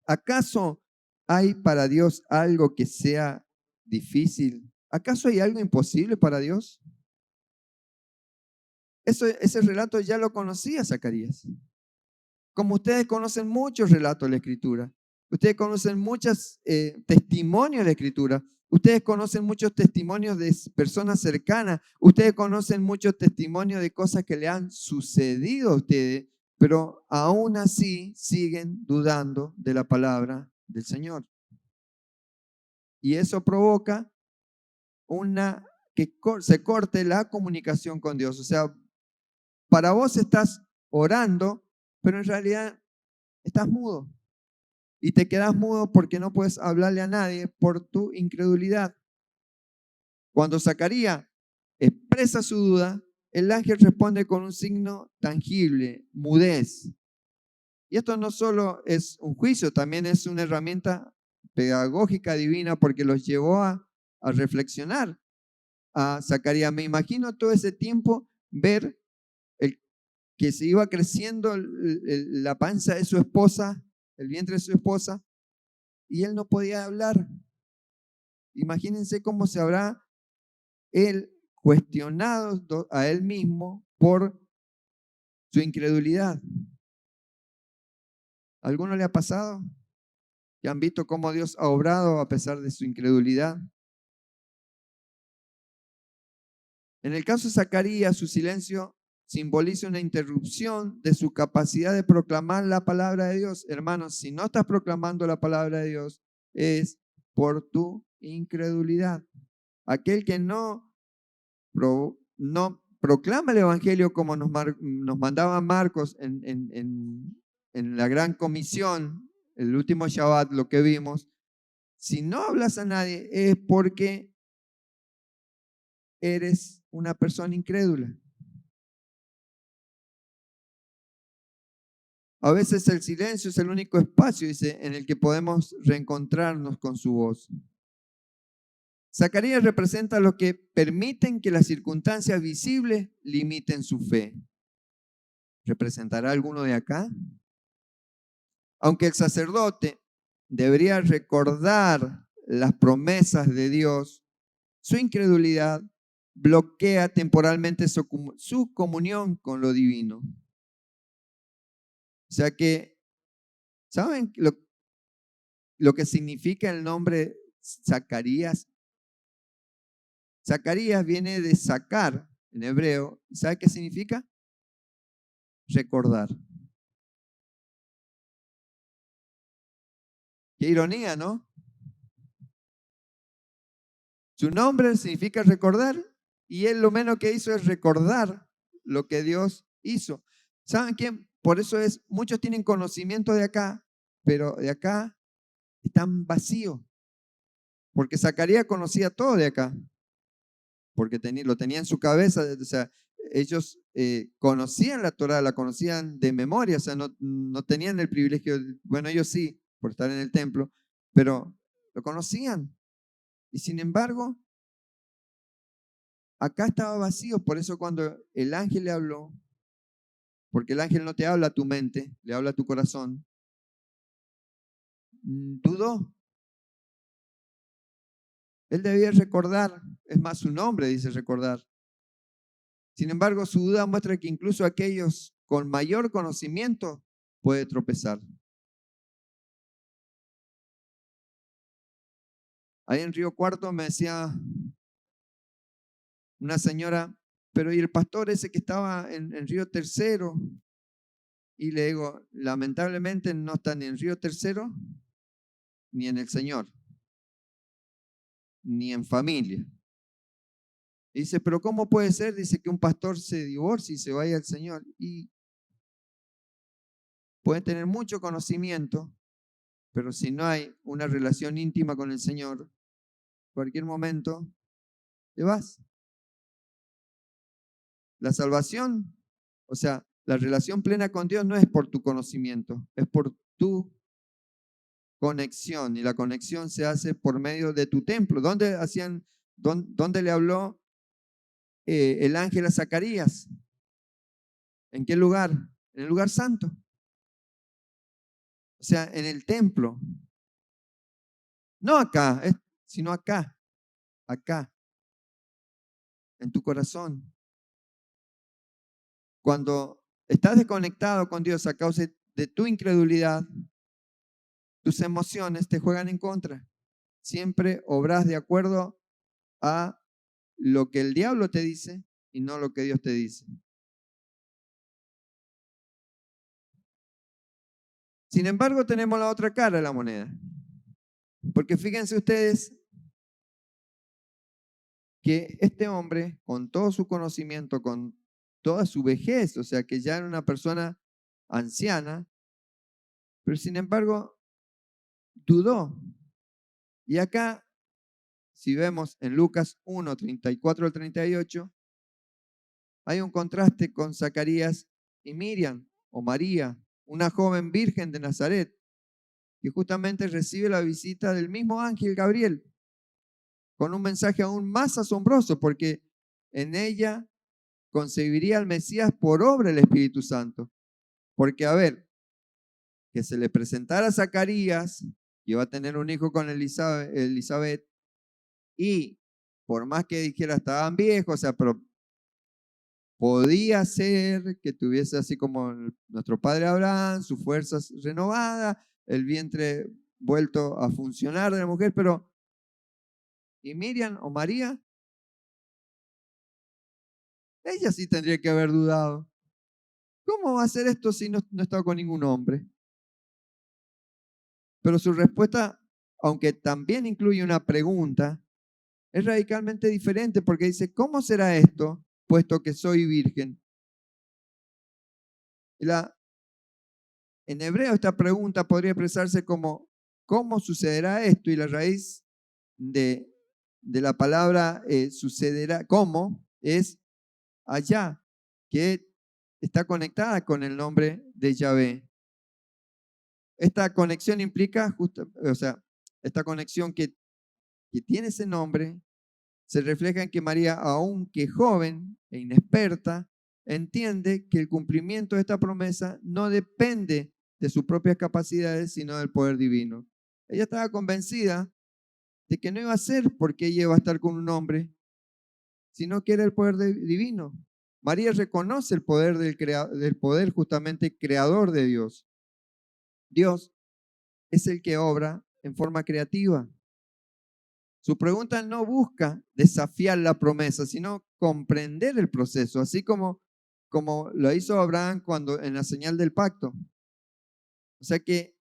¿Acaso hay para Dios algo que sea difícil? ¿Acaso hay algo imposible para Dios? Ese relato ya lo conocía Zacarías. Como ustedes conocen muchos relatos de la Escritura, ustedes conocen muchos testimonios de la Escritura, ustedes conocen muchos testimonios de personas cercanas, ustedes conocen muchos testimonios de cosas que le han sucedido a ustedes, pero aún así siguen dudando de la palabra del Señor. Y eso provoca que se corte la comunicación con Dios. O sea, para vos estás orando, pero en realidad estás mudo. Y te quedas mudo porque no puedes hablarle a nadie por tu incredulidad. Cuando Zacarías expresa su duda, el ángel responde con un signo tangible, mudez. Y esto no solo es un juicio, también es una herramienta pedagógica divina porque los llevó a reflexionar a Zacarías. Me imagino todo ese tiempo ver que se iba creciendo la panza de su esposa, el vientre de su esposa, y él no podía hablar. Imagínense cómo se habrá él cuestionado a él mismo por su incredulidad. ¿A alguno le ha pasado? ¿Que han visto cómo Dios ha obrado a pesar de su incredulidad? En el caso de Zacarías, su silencio simboliza una interrupción de su capacidad de proclamar la palabra de Dios. Hermanos, si no estás proclamando la palabra de Dios, es por tu incredulidad. Aquel que no proclama el Evangelio como nos mandaba Marcos en la gran comisión, el último Shabbat, lo que vimos, si no hablas a nadie es porque eres una persona incrédula. A veces el silencio es el único espacio, dice, en el que podemos reencontrarnos con su voz. Zacarías representa lo que permiten que las circunstancias visibles limiten su fe. ¿Representará alguno de acá? Aunque el sacerdote debería recordar las promesas de Dios, su incredulidad bloquea temporalmente su comunión con lo divino. O sea que, ¿saben lo que significa el nombre Zacarías? Zacarías viene de sacar en hebreo. ¿Y sabe qué significa? Recordar. Qué ironía, ¿no? Su nombre significa recordar y él lo menos que hizo es recordar lo que Dios hizo. ¿Saben qué? Por eso muchos tienen conocimiento de acá, pero de acá están vacíos. Porque Zacarías conocía todo de acá, porque lo tenía en su cabeza, o sea, ellos conocían la Torá, la conocían de memoria, o sea, no tenían el privilegio, bueno, ellos sí, por estar en el templo, pero lo conocían. Y sin embargo, acá estaba vacío, por eso cuando el ángel le habló, porque el ángel no te habla a tu mente, le habla a tu corazón, dudó. Él debía recordar, es más, su nombre dice recordar. Sin embargo, su duda muestra que incluso aquellos con mayor conocimiento puede tropezar. Ahí en Río Cuarto me decía una señora, pero ¿y el pastor ese que estaba en Río Tercero? Y le digo, lamentablemente no está ni en Río Tercero, ni en el Señor, ni en familia. Y dice, pero ¿cómo puede ser? Dice que un pastor se divorcie y se vaya al Señor. Y puede tener mucho conocimiento, pero si no hay una relación íntima con el Señor, en cualquier momento te vas. La salvación, o sea, la relación plena con Dios no es por tu conocimiento, es por tu conexión. Y la conexión se hace por medio de tu templo. ¿Dónde le habló el ángel a Zacarías? ¿En qué lugar? En el lugar santo. O sea, en el templo. No acá, sino acá, en tu corazón. Cuando estás desconectado con Dios a causa de tu incredulidad, tus emociones te juegan en contra. Siempre obras de acuerdo a lo que el diablo te dice y no lo que Dios te dice. Sin embargo, tenemos la otra cara de la moneda. Porque fíjense ustedes que este hombre, con todo su conocimiento, con toda su vejez, o sea que ya era una persona anciana, pero sin embargo dudó. Y acá, si vemos en Lucas 1, 34 al 38, hay un contraste con Zacarías y Miriam o María, una joven virgen de Nazaret, que justamente recibe la visita del mismo ángel Gabriel, con un mensaje aún más asombroso, porque en ella concebiría al Mesías por obra del Espíritu Santo. Porque, a ver, que se le presentara a Zacarías, que iba a tener un hijo con Elizabeth, y por más que dijera estaban viejos, o sea, pero podía ser que tuviese así como nuestro padre Abraham, sus fuerzas renovadas, el vientre vuelto a funcionar de la mujer, pero ¿y Miriam o María? Ella sí tendría que haber dudado. ¿Cómo va a ser esto si no está con ningún hombre? Pero su respuesta, aunque también incluye una pregunta, es radicalmente diferente porque dice, ¿cómo será esto, puesto que soy virgen? En hebreo esta pregunta podría expresarse como, ¿cómo sucederá esto? Y la raíz de, la palabra sucederá, ¿cómo? Es allá, que está conectada con el nombre de Yahvé. Esta conexión implica, o sea, esta conexión que tiene ese nombre, se refleja en que María, aunque joven e inexperta, entiende que el cumplimiento de esta promesa no depende de sus propias capacidades, sino del poder divino. Ella estaba convencida de que no iba a ser porque ella iba a estar con un hombre, sino que era el poder divino. María reconoce el poder del poder justamente creador de Dios. Dios es el que obra en forma creativa. Su pregunta no busca desafiar la promesa, sino comprender el proceso, así como lo hizo Abraham cuando en la señal del pacto. O sea que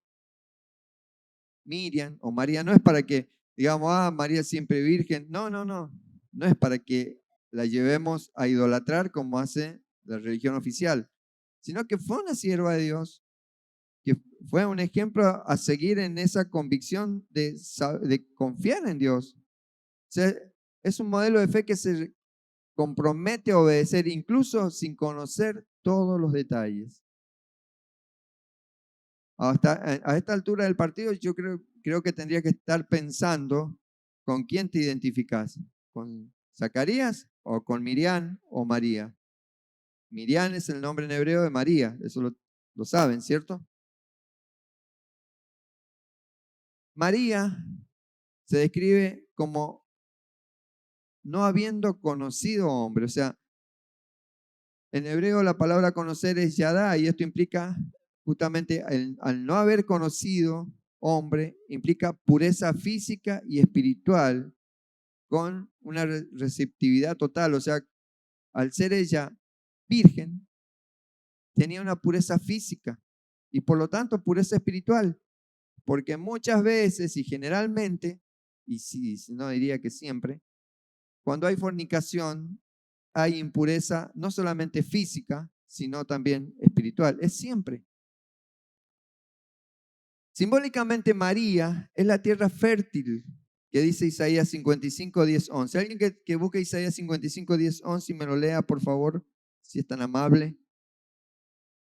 Miriam o María no es para que digamos, María siempre virgen. No, no, no. No es para que la llevemos a idolatrar como hace la religión oficial, sino que fue una sierva de Dios, que fue un ejemplo a seguir en esa convicción de confiar en Dios. O sea, es un modelo de fe que se compromete a obedecer incluso sin conocer todos los detalles. A esta altura del partido yo creo que tendría que estar pensando con quién te identificas, con Zacarías o con Miriam o María. Miriam es el nombre en hebreo de María, eso lo saben, ¿cierto? María se describe como no habiendo conocido hombre, o sea, en hebreo la palabra conocer es yadá y esto implica justamente al no haber conocido hombre, implica pureza física y espiritual con una receptividad total, o sea, al ser ella virgen, tenía una pureza física y por lo tanto pureza espiritual, porque muchas veces y generalmente, y sí, no diría que siempre, cuando hay fornicación, hay impureza no solamente física, sino también espiritual. Es siempre. Simbólicamente, María es la tierra fértil que dice Isaías 55, 10, 11. Alguien que busque Isaías 55, 10, 11 y me lo lea, por favor, si es tan amable.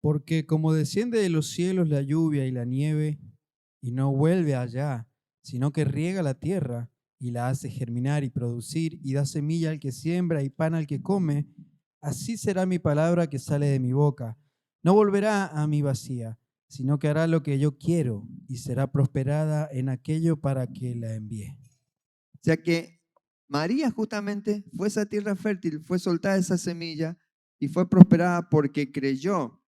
Porque como desciende de los cielos la lluvia y la nieve, y no vuelve allá, sino que riega la tierra y la hace germinar y producir, y da semilla al que siembra y pan al que come, así será mi palabra que sale de mi boca. No volverá a mí vacía, sino que hará lo que yo quiero, y será prosperada en aquello para que la envíe. O sea que María justamente fue esa tierra fértil, fue soltada esa semilla y fue prosperada porque creyó.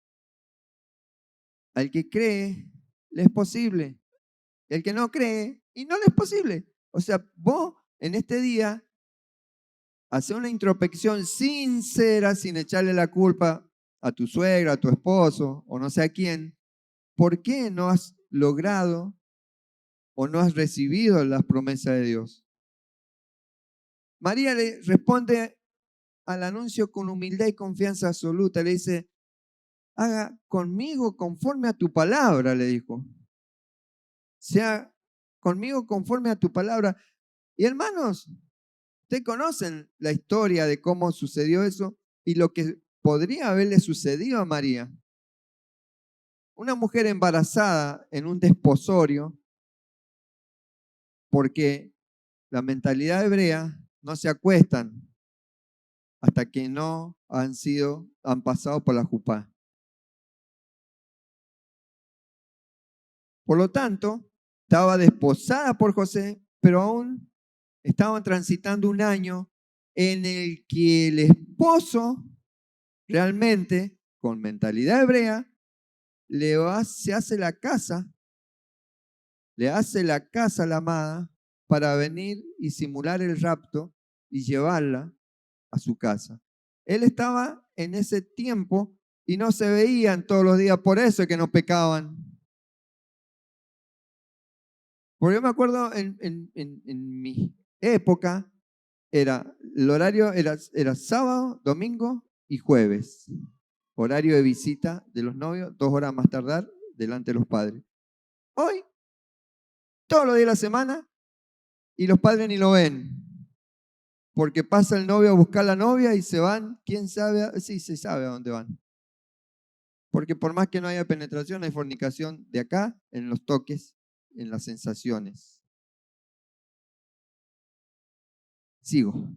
Al que cree, le es posible. El que no cree, y no le es posible. O sea, vos en este día hace una introspección sincera, sin echarle la culpa a tu suegra, a tu esposo o no sé a quién. ¿Por qué no has logrado o no has recibido las promesas de Dios? María le responde al anuncio con humildad y confianza absoluta. Le dice, haga conmigo conforme a tu palabra, le dijo. Sea conmigo conforme a tu palabra. Y hermanos, ustedes conocen la historia de cómo sucedió eso y lo que podría haberle sucedido a María. Una mujer embarazada en un desposorio, porque la mentalidad hebrea no se acuestan hasta que no han pasado por la jupá. Por lo tanto, estaba desposada por José, pero aún estaban transitando un año en el que el esposo realmente, con mentalidad hebrea, se hace la casa, le hace la casa a la amada para venir y simular el rapto y llevarla a su casa. Él estaba en ese tiempo y no se veían todos los días, por eso es que no pecaban. Porque yo me acuerdo en mi época, el horario era sábado, domingo y jueves. Horario de visita de los novios, 2 horas más tardar, delante de los padres. Hoy, todos los días de la semana, y los padres ni lo ven. Porque pasa el novio a buscar a la novia y se van, quién sabe, sí, se sabe a dónde van. Porque por más que no haya penetración, hay fornicación de acá, en los toques, en las sensaciones. Sigo.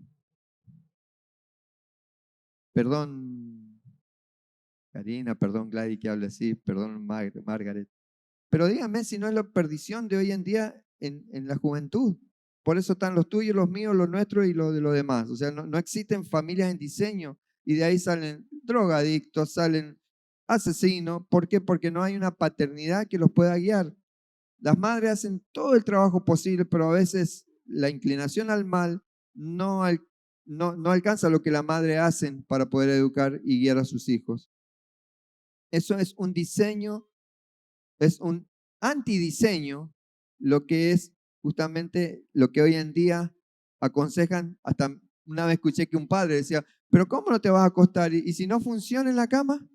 Perdón, Karina, perdón, Gladys, que hable así, perdón, Margaret. Pero díganme si no es la perdición de hoy en día en la juventud. Por eso están los tuyos, los míos, los nuestros y los de los demás. O sea, no existen familias en diseño y de ahí salen drogadictos, salen asesinos. ¿Por qué? Porque no hay una paternidad que los pueda guiar. Las madres hacen todo el trabajo posible, pero a veces la inclinación al mal no alcanza lo que la madre hacen para poder educar y guiar a sus hijos. Eso es un diseño, es un antidiseño, lo que es justamente lo que hoy en día aconsejan. Hasta una vez escuché que un padre decía, pero ¿cómo no te vas a acostar? ¿Y si no funciona en la cama?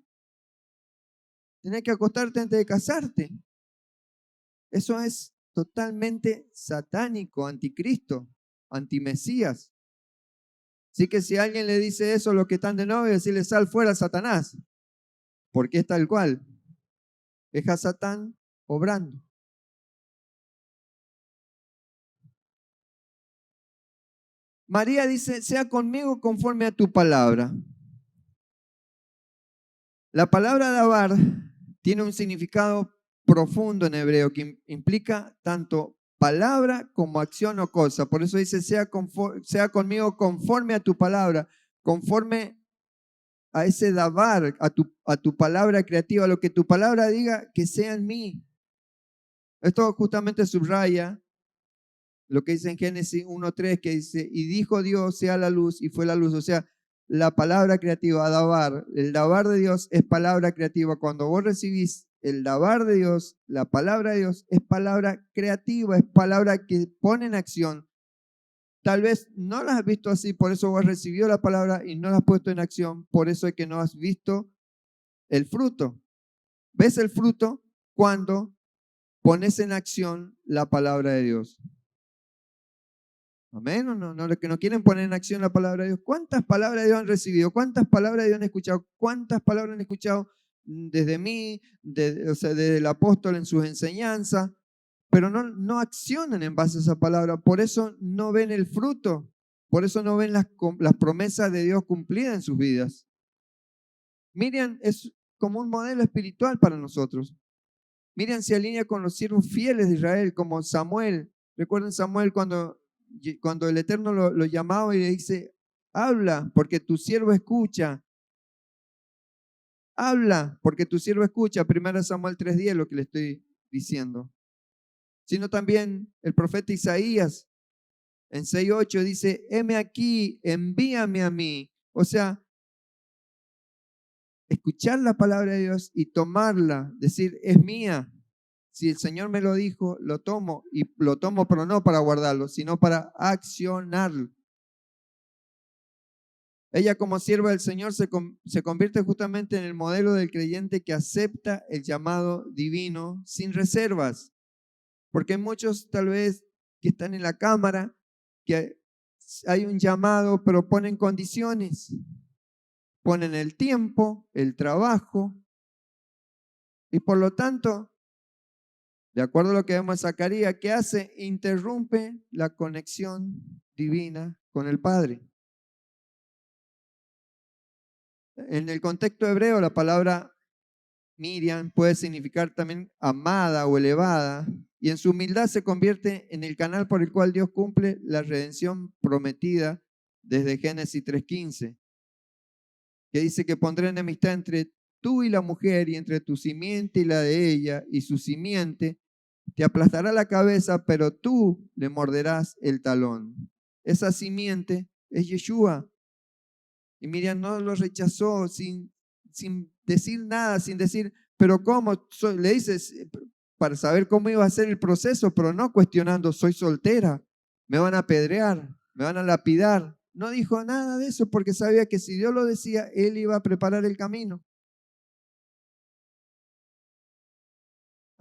Tienes que acostarte antes de casarte. Eso es totalmente satánico, anticristo, antimesías. Así que si alguien le dice eso a los que están de novio, decirle sal fuera, Satanás, porque es tal cual. Es a Satán obrando. María dice, sea conmigo conforme a tu palabra. La palabra dabar tiene un significado profundo en hebreo que implica tanto palabra como acción o cosa. Por eso dice, sea conmigo conforme a tu palabra, conforme a ese dabar, a tu palabra creativa, lo que tu palabra diga, que sea en mí. Esto justamente subraya lo que dice en Génesis 1:3, que dice, y dijo Dios, sea la luz, y fue la luz. O sea, la palabra creativa, dabar, el dabar de Dios es palabra creativa. Cuando vos recibís el dabar de Dios, la palabra de Dios es palabra creativa, es palabra que pone en acción. Tal vez no las has visto así, por eso vos has recibido la palabra y no la has puesto en acción, por eso es que no has visto el fruto. ¿Ves el fruto? Cuando pones en acción la palabra de Dios. Amén. No, los que no quieren poner en acción la palabra de Dios. ¿Cuántas palabras de Dios han recibido? ¿Cuántas palabras de Dios han escuchado? ¿Cuántas palabras han escuchado desde mí, o sea, desde el apóstol en sus enseñanzas? Pero no accionan en base a esa palabra. Por eso no ven el fruto. Por eso no ven las promesas de Dios cumplidas en sus vidas. Miriam es como un modelo espiritual para nosotros. Miriam se alinea con los siervos fieles de Israel, como Samuel. Recuerden Samuel cuando el Eterno lo llamaba y le dice, habla porque tu siervo escucha. Habla porque tu siervo escucha. 1 Samuel 3:10, lo que le estoy diciendo. Sino también el profeta Isaías en 6:8 dice, heme aquí, envíame a mí. O sea, escuchar la palabra de Dios y tomarla, decir, es mía. Si el Señor me lo dijo, lo tomo, y lo tomo, pero no para guardarlo, sino para accionarlo. Ella como sierva del Señor se convierte justamente en el modelo del creyente que acepta el llamado divino sin reservas. Porque hay muchos tal vez que están en la cámara, que hay un llamado, pero ponen condiciones. Ponen el tiempo, el trabajo, y por lo tanto, de acuerdo a lo que vemos en Zacarías, ¿qué hace? Interrumpe la conexión divina con el Padre. En el contexto hebreo, la palabra Miriam puede significar también amada o elevada, y en su humildad se convierte en el canal por el cual Dios cumple la redención prometida desde Génesis 3:15, que dice que pondré enemistad entre tú y la mujer, y entre tu simiente y la de ella, y su simiente te aplastará la cabeza, pero tú le morderás el talón. Esa simiente es Yeshua. Y Miriam no lo rechazó sin decir nada, sin decir, pero ¿cómo? Le dices, para saber cómo iba a ser el proceso, pero no cuestionando, soy soltera, me van a apedrear, me van a lapidar. No dijo nada de eso porque sabía que si Dios lo decía, él iba a preparar el camino.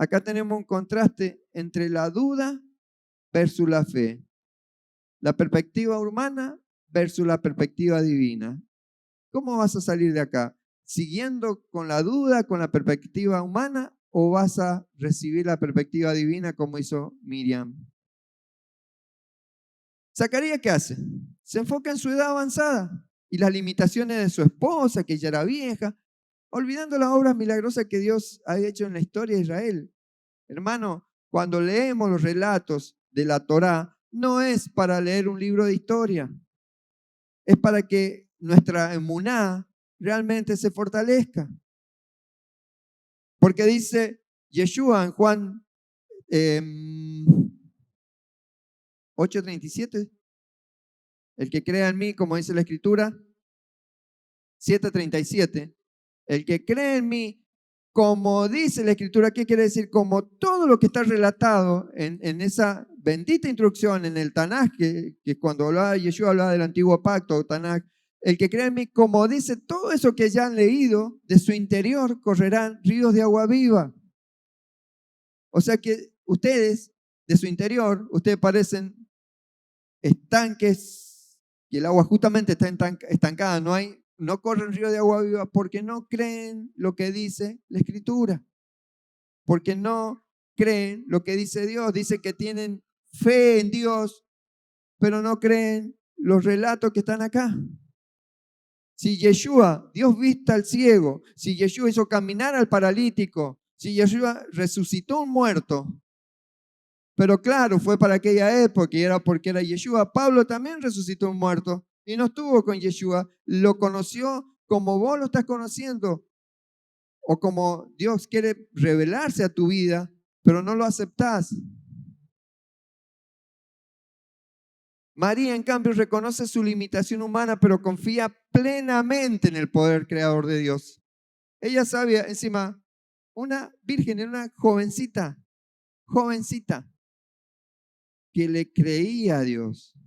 Acá tenemos un contraste entre la duda versus la fe, la perspectiva humana versus la perspectiva divina. ¿Cómo vas a salir de acá? ¿Siguiendo con la duda, con la perspectiva humana, o vas a recibir la perspectiva divina como hizo Miriam? Zacarías, ¿qué hace? Se enfoca en su edad avanzada y las limitaciones de su esposa, que ya era vieja, olvidando las obras milagrosas que Dios ha hecho en la historia de Israel. Hermano, cuando leemos los relatos de la Torá, no es para leer un libro de historia, es para que nuestra emuná realmente se fortalezca. Porque dice Yeshua en Juan 8:37, el que crea en mí, como dice la Escritura, 7:37, el que cree en mí, como dice la Escritura, ¿qué quiere decir? Como todo lo que está relatado en esa bendita instrucción en el Tanaj, que cuando hablaba Yeshua hablaba del antiguo pacto, Tanaj, el que cree en mí, como dice todo eso que ya han leído, de su interior correrán ríos de agua viva. O sea que ustedes, de su interior, ustedes parecen estanques, y el agua justamente está estancada, no corren río de agua viva porque no creen lo que dice la Escritura, porque no creen lo que dice Dios. Dice que tienen fe en Dios, pero no creen los relatos que están acá. Si Yeshua, Dios vista al ciego, si Yeshua hizo caminar al paralítico, si Yeshua resucitó un muerto, pero claro, fue para aquella época y era porque era Yeshua. Pablo también resucitó un muerto y no estuvo con Yeshua. Lo conoció como vos lo estás conociendo o como Dios quiere revelarse a tu vida, pero no lo aceptás. María, en cambio, reconoce su limitación humana, pero confía plenamente en el poder creador de Dios. Ella sabía, encima, una virgen, una jovencita, que le creía a Dios.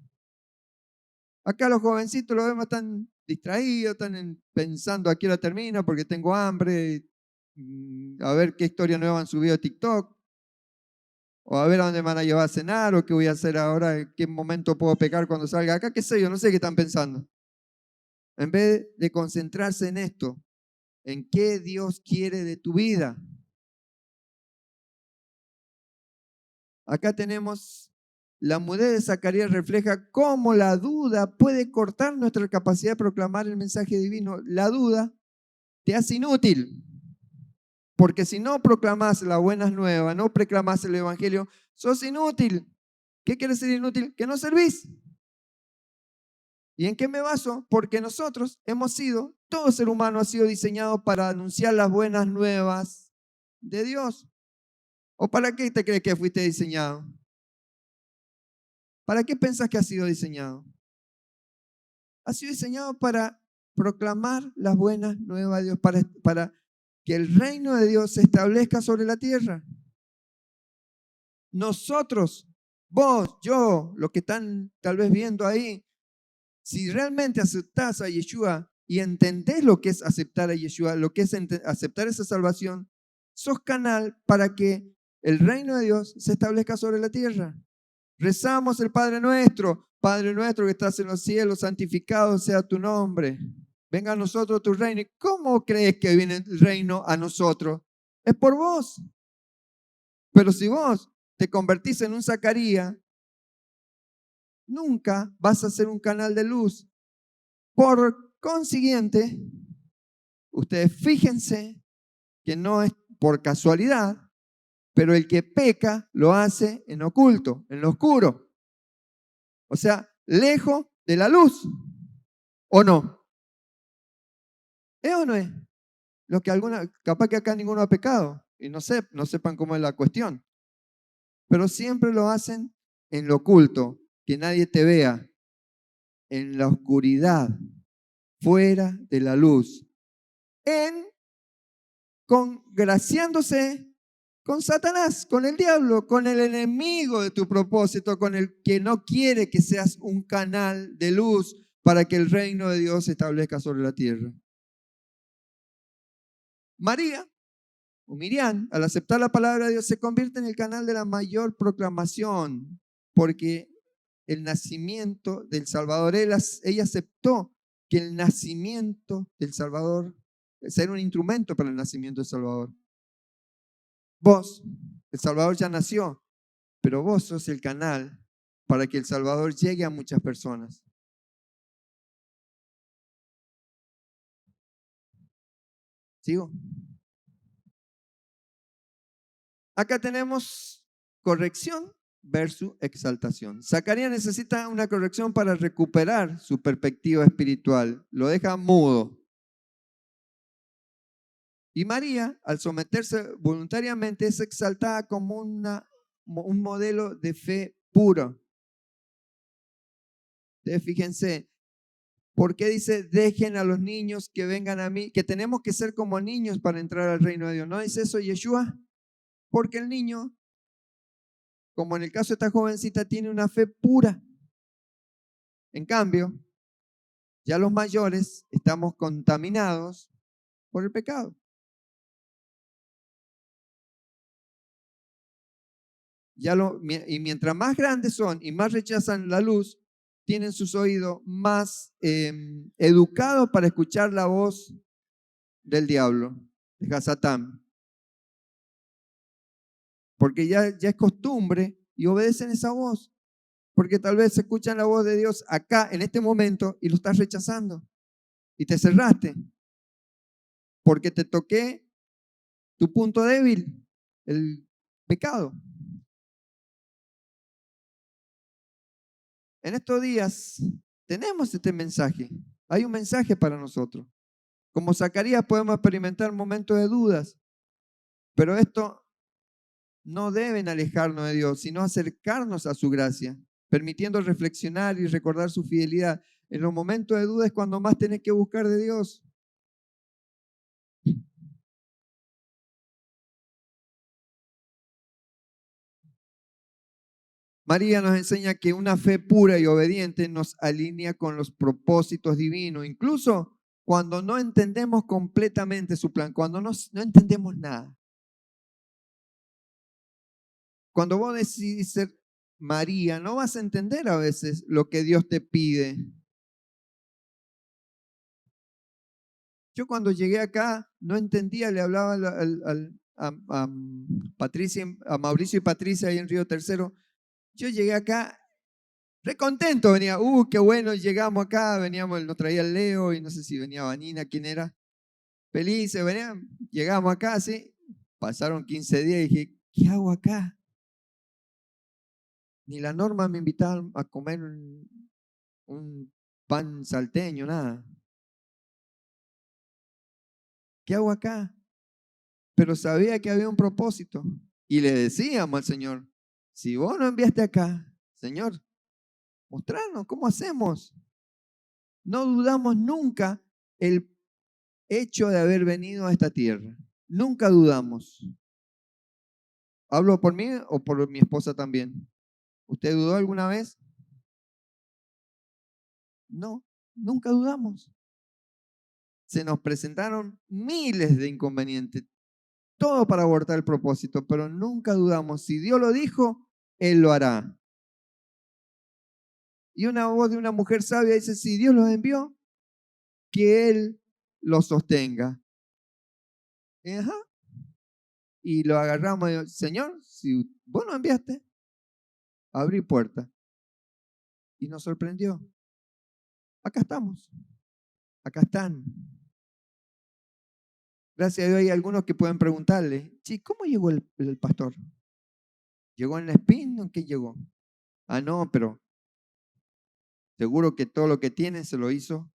Acá los jovencitos los vemos tan distraídos, pensando a qué hora termina porque tengo hambre, a ver qué historia nueva han subido a TikTok, o a ver a dónde me van a llevar a cenar, o qué voy a hacer ahora, en qué momento puedo pecar cuando salga acá, qué sé yo, no sé qué están pensando. En vez de concentrarse en esto, en qué Dios quiere de tu vida. Acá tenemos la mudez de Zacarías refleja cómo la duda puede cortar nuestra capacidad de proclamar el mensaje divino. La duda te hace inútil, porque si no proclamas las buenas nuevas, no proclamas el evangelio, sos inútil. ¿Qué quiere decir inútil? Que no servís. ¿Y en qué me baso? Porque nosotros hemos sido, todo ser humano ha sido diseñado para anunciar las buenas nuevas de Dios. ¿O para qué te crees que fuiste diseñado? ¿Para qué pensás que has sido diseñado? Ha sido diseñado para proclamar las buenas nuevas de Dios, para que el reino de Dios se establezca sobre la tierra. Nosotros, vos, yo, los que están tal vez viendo ahí, si realmente aceptás a Yeshua y entendés lo que es aceptar a Yeshua, lo que es aceptar esa salvación, sos canal para que el reino de Dios se establezca sobre la tierra. Rezamos el Padre nuestro que estás en los cielos, santificado sea tu nombre. Venga a nosotros tu reino. ¿Y cómo crees que viene el reino a nosotros? Es por vos. Pero si vos te convertís en un Zacarías, nunca vas a ser un canal de luz. Por consiguiente, ustedes fíjense que no es por casualidad, pero el que peca lo hace en oculto, en lo oscuro. O sea, lejos de la luz. ¿O no? ¿Es o no es? Lo que capaz que acá ninguno ha pecado y no sepan cómo es la cuestión. Pero siempre lo hacen en lo oculto, que nadie te vea, en la oscuridad, fuera de la luz, congraciándose con Satanás, con el diablo, con el enemigo de tu propósito, con el que no quiere que seas un canal de luz para que el reino de Dios se establezca sobre la tierra. María, o Miriam, al aceptar la palabra de Dios, se convierte en el canal de la mayor proclamación, porque el nacimiento del Salvador, ella aceptó que el nacimiento del Salvador, ser un instrumento para el nacimiento del Salvador. Vos, el Salvador ya nació, pero vos sos el canal para que el Salvador llegue a muchas personas. ¿Sigo? Acá tenemos corrección versus exaltación. Zacarías necesita una corrección para recuperar su perspectiva espiritual. Lo deja mudo. Y María, al someterse voluntariamente, es exaltada como un modelo de fe puro. Entonces, fíjense, ¿por qué dice, dejen a los niños que vengan a mí? Que tenemos que ser como niños para entrar al reino de Dios. ¿No dice eso Yeshua? Porque el niño, como en el caso de esta jovencita, tiene una fe pura. En cambio, ya los mayores estamos contaminados por el pecado. Y mientras más grandes son y más rechazan la luz, tienen sus oídos más educados para escuchar la voz del diablo, de Hasatán. Porque ya es costumbre y obedecen esa voz. Porque tal vez escuchan la voz de Dios acá, en este momento, y lo estás rechazando. Y te cerraste. Porque te toqué tu punto débil, el pecado. En estos días tenemos este mensaje. Hay un mensaje para nosotros. Como Zacarías podemos experimentar momentos de dudas, pero esto no deben alejarnos de Dios, sino acercarnos a su gracia, permitiendo reflexionar y recordar su fidelidad. En los momentos de duda es cuando más tenés que buscar de Dios. María nos enseña que una fe pura y obediente nos alinea con los propósitos divinos, incluso cuando no entendemos completamente su plan, cuando no entendemos nada. Cuando vos decidís ser María, no vas a entender a veces lo que Dios te pide. Yo cuando llegué acá no entendía, le hablaba a Patricia, a Mauricio y Patricia ahí en Río Tercero. Yo llegué acá re contento, venía, qué bueno, llegamos acá, veníamos, nos traía el Leo y no sé si venía Vanina, quién era. Felices, venían, llegamos acá, sí. Pasaron 15 días y dije, ¿qué hago acá? Ni la Norma me invitaban a comer un pan salteño, nada. ¿Qué hago acá? Pero sabía que había un propósito. Y le decíamos al Señor, si vos no enviaste acá, Señor, mostrarnos cómo hacemos. No dudamos nunca el hecho de haber venido a esta tierra. Nunca dudamos. ¿Hablo por mí o por mi esposa también? ¿Usted dudó alguna vez? No, nunca dudamos. Se nos presentaron miles de inconvenientes, todo para abortar el propósito, pero nunca dudamos. Si Dios lo dijo, Él lo hará. Y una voz de una mujer sabia dice, si Dios los envió, que Él los sostenga. Ajá. Y lo agarramos y digo, Señor, si vos no enviaste, abrí puerta. Y nos sorprendió. Acá estamos. Acá están. Gracias a Dios hay algunos que pueden preguntarle, sí, ¿cómo llegó el pastor? ¿Llegó en la spin o en qué llegó? Ah, no, pero seguro que todo lo que tiene se lo hizo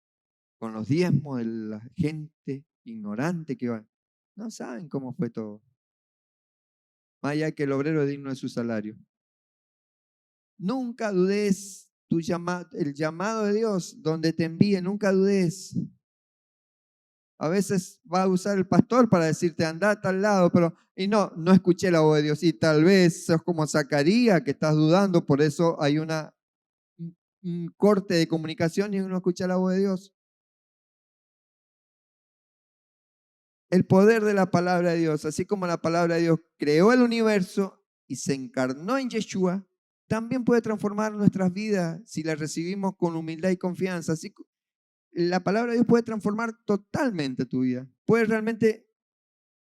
con los diezmos de la gente ignorante que va. No saben cómo fue todo. Más allá que el obrero es digno de su salario. Nunca dudes el llamado de Dios donde te envíe, nunca dudes. A veces va a usar el pastor para decirte anda a tal lado, pero y no escuché la voz de Dios. Y tal vez sos como Zacarías que estás dudando, por eso hay un corte de comunicación y uno escucha la voz de Dios. El poder de la palabra de Dios, así como la palabra de Dios creó el universo y se encarnó en Yeshua, también puede transformar nuestras vidas si la recibimos con humildad y confianza. Así la palabra de Dios puede transformar totalmente tu vida. Puede realmente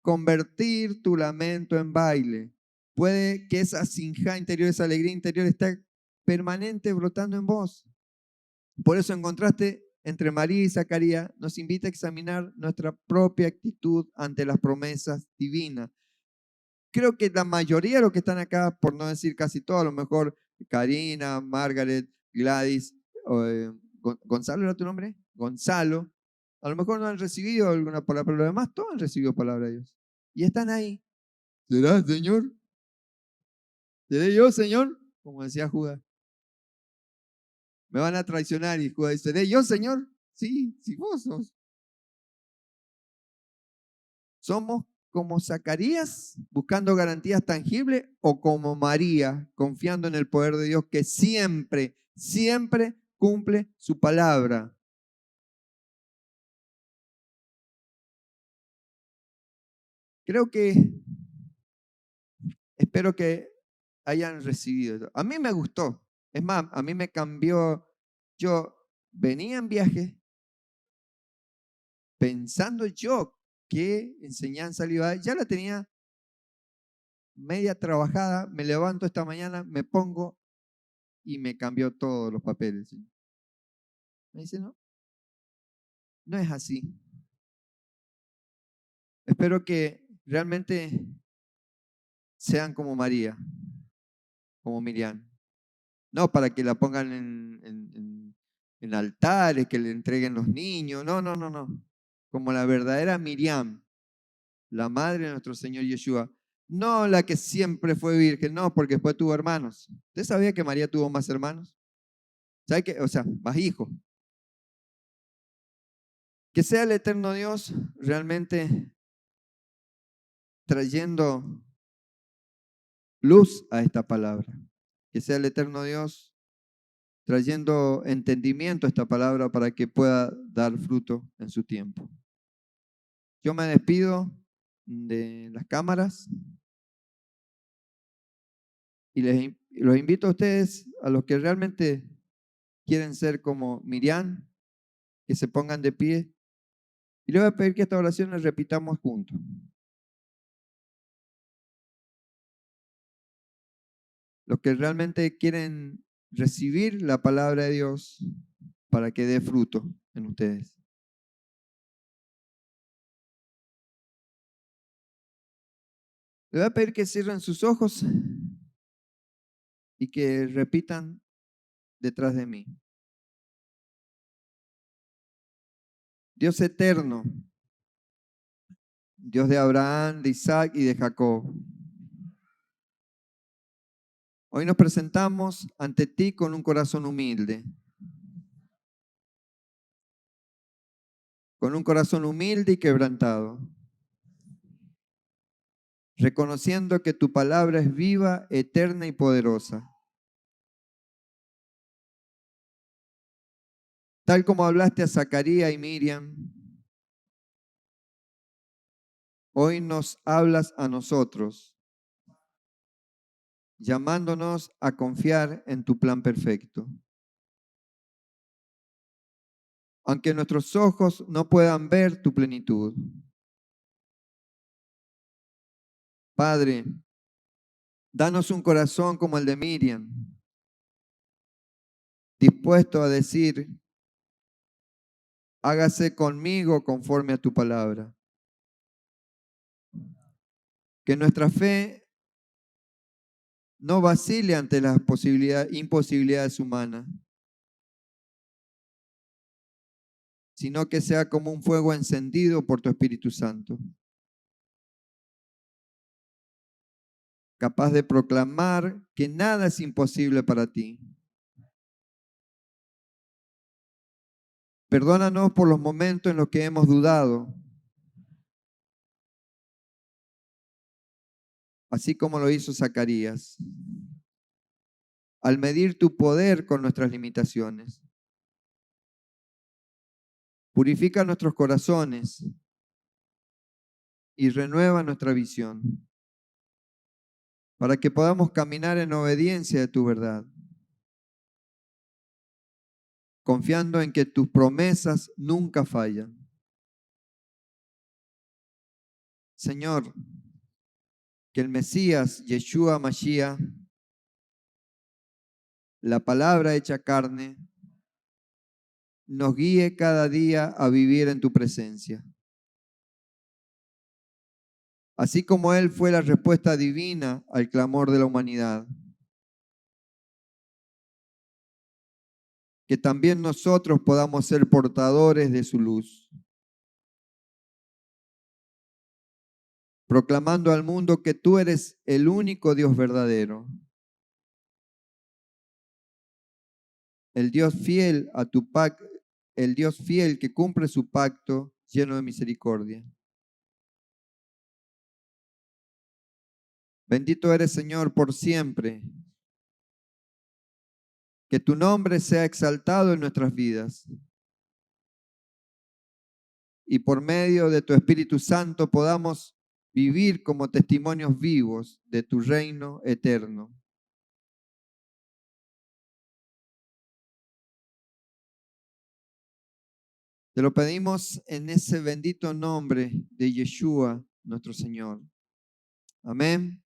convertir tu lamento en baile. Puede que esa sinja interior, esa alegría interior esté permanente brotando en vos. Por eso en contraste entre María y Zacarías nos invita a examinar nuestra propia actitud ante las promesas divinas. creo que la mayoría de los que están acá, por no decir casi todos, a lo mejor Karina, Margaret, Gladys, Gonzalo era tu nombre, Gonzalo, a lo mejor no han recibido alguna palabra, pero los demás todos han recibido palabra de Dios. Y están ahí. ¿Será, Señor? ¿Seré yo, Señor? Como decía Judas. Me van a traicionar y Judas dice, ¿seré yo, Señor? Sí, sí, vos sos. ¿Somos como Zacarías, buscando garantías tangibles, o como María, confiando en el poder de Dios que siempre, siempre cumple su palabra? Creo que, espero que hayan recibido. A mí me gustó. Es más, a mí me cambió. Yo venía en viaje pensando yo qué enseñanza le iba a dar. Ya la tenía media trabajada. Me levanto esta mañana, me pongo y me cambió todos los papeles. Me dice, no, no es así. Espero que realmente sean como María, como Miriam. No para que la pongan en altares, que le entreguen los niños. No, no, no, no. Como la verdadera Miriam, la madre de nuestro Señor Yeshua. No la que siempre fue virgen, no, porque después tuvo hermanos. ¿Usted sabía que María tuvo más hermanos? ¿Sabe qué? O sea, más hijos. Que sea el eterno Dios realmente trayendo luz a esta palabra. Que sea el eterno Dios trayendo entendimiento a esta palabra para que pueda dar fruto en su tiempo. Yo me despido de las cámaras y los invito a ustedes, a los que realmente quieren ser como Miriam, que se pongan de pie. Y les voy a pedir que esta oración la repitamos juntos. Los que realmente quieren recibir la palabra de Dios para que dé fruto en ustedes. Les voy a pedir que cierren sus ojos y que repitan detrás de mí. Dios eterno, Dios de Abraham, de Isaac y de Jacob. Hoy nos presentamos ante ti con un corazón humilde. Con un corazón humilde y quebrantado. Reconociendo que tu palabra es viva, eterna y poderosa. Tal como hablaste a Zacarías y Miriam, hoy nos hablas a nosotros, llamándonos a confiar en tu plan perfecto. Aunque nuestros ojos no puedan ver tu plenitud. Padre, danos un corazón como el de Miriam, dispuesto a decir, hágase conmigo conforme a tu palabra. Que nuestra fe no vacile ante las imposibilidades humanas, sino que sea como un fuego encendido por tu Espíritu Santo, capaz de proclamar que nada es imposible para ti. Perdónanos por los momentos en los que hemos dudado, así como lo hizo Zacarías, al medir tu poder con nuestras limitaciones. Purifica nuestros corazones y renueva nuestra visión para que podamos caminar en obediencia de tu verdad, confiando en que tus promesas nunca fallan. Señor, que el Mesías, Yeshua Mashiach, la palabra hecha carne, nos guíe cada día a vivir en tu presencia. así como Él fue la respuesta divina al clamor de la humanidad. Que también nosotros podamos ser portadores de su luz, proclamando al mundo que tú eres el único Dios verdadero, el Dios fiel a tu pacto, el Dios fiel que cumple su pacto lleno de misericordia. Bendito eres, Señor, por siempre. Que tu nombre sea exaltado en nuestras vidas y por medio de tu Espíritu Santo podamos vivir como testimonios vivos de tu reino eterno. Te lo pedimos en ese bendito nombre de Yeshua, nuestro Señor. Amén.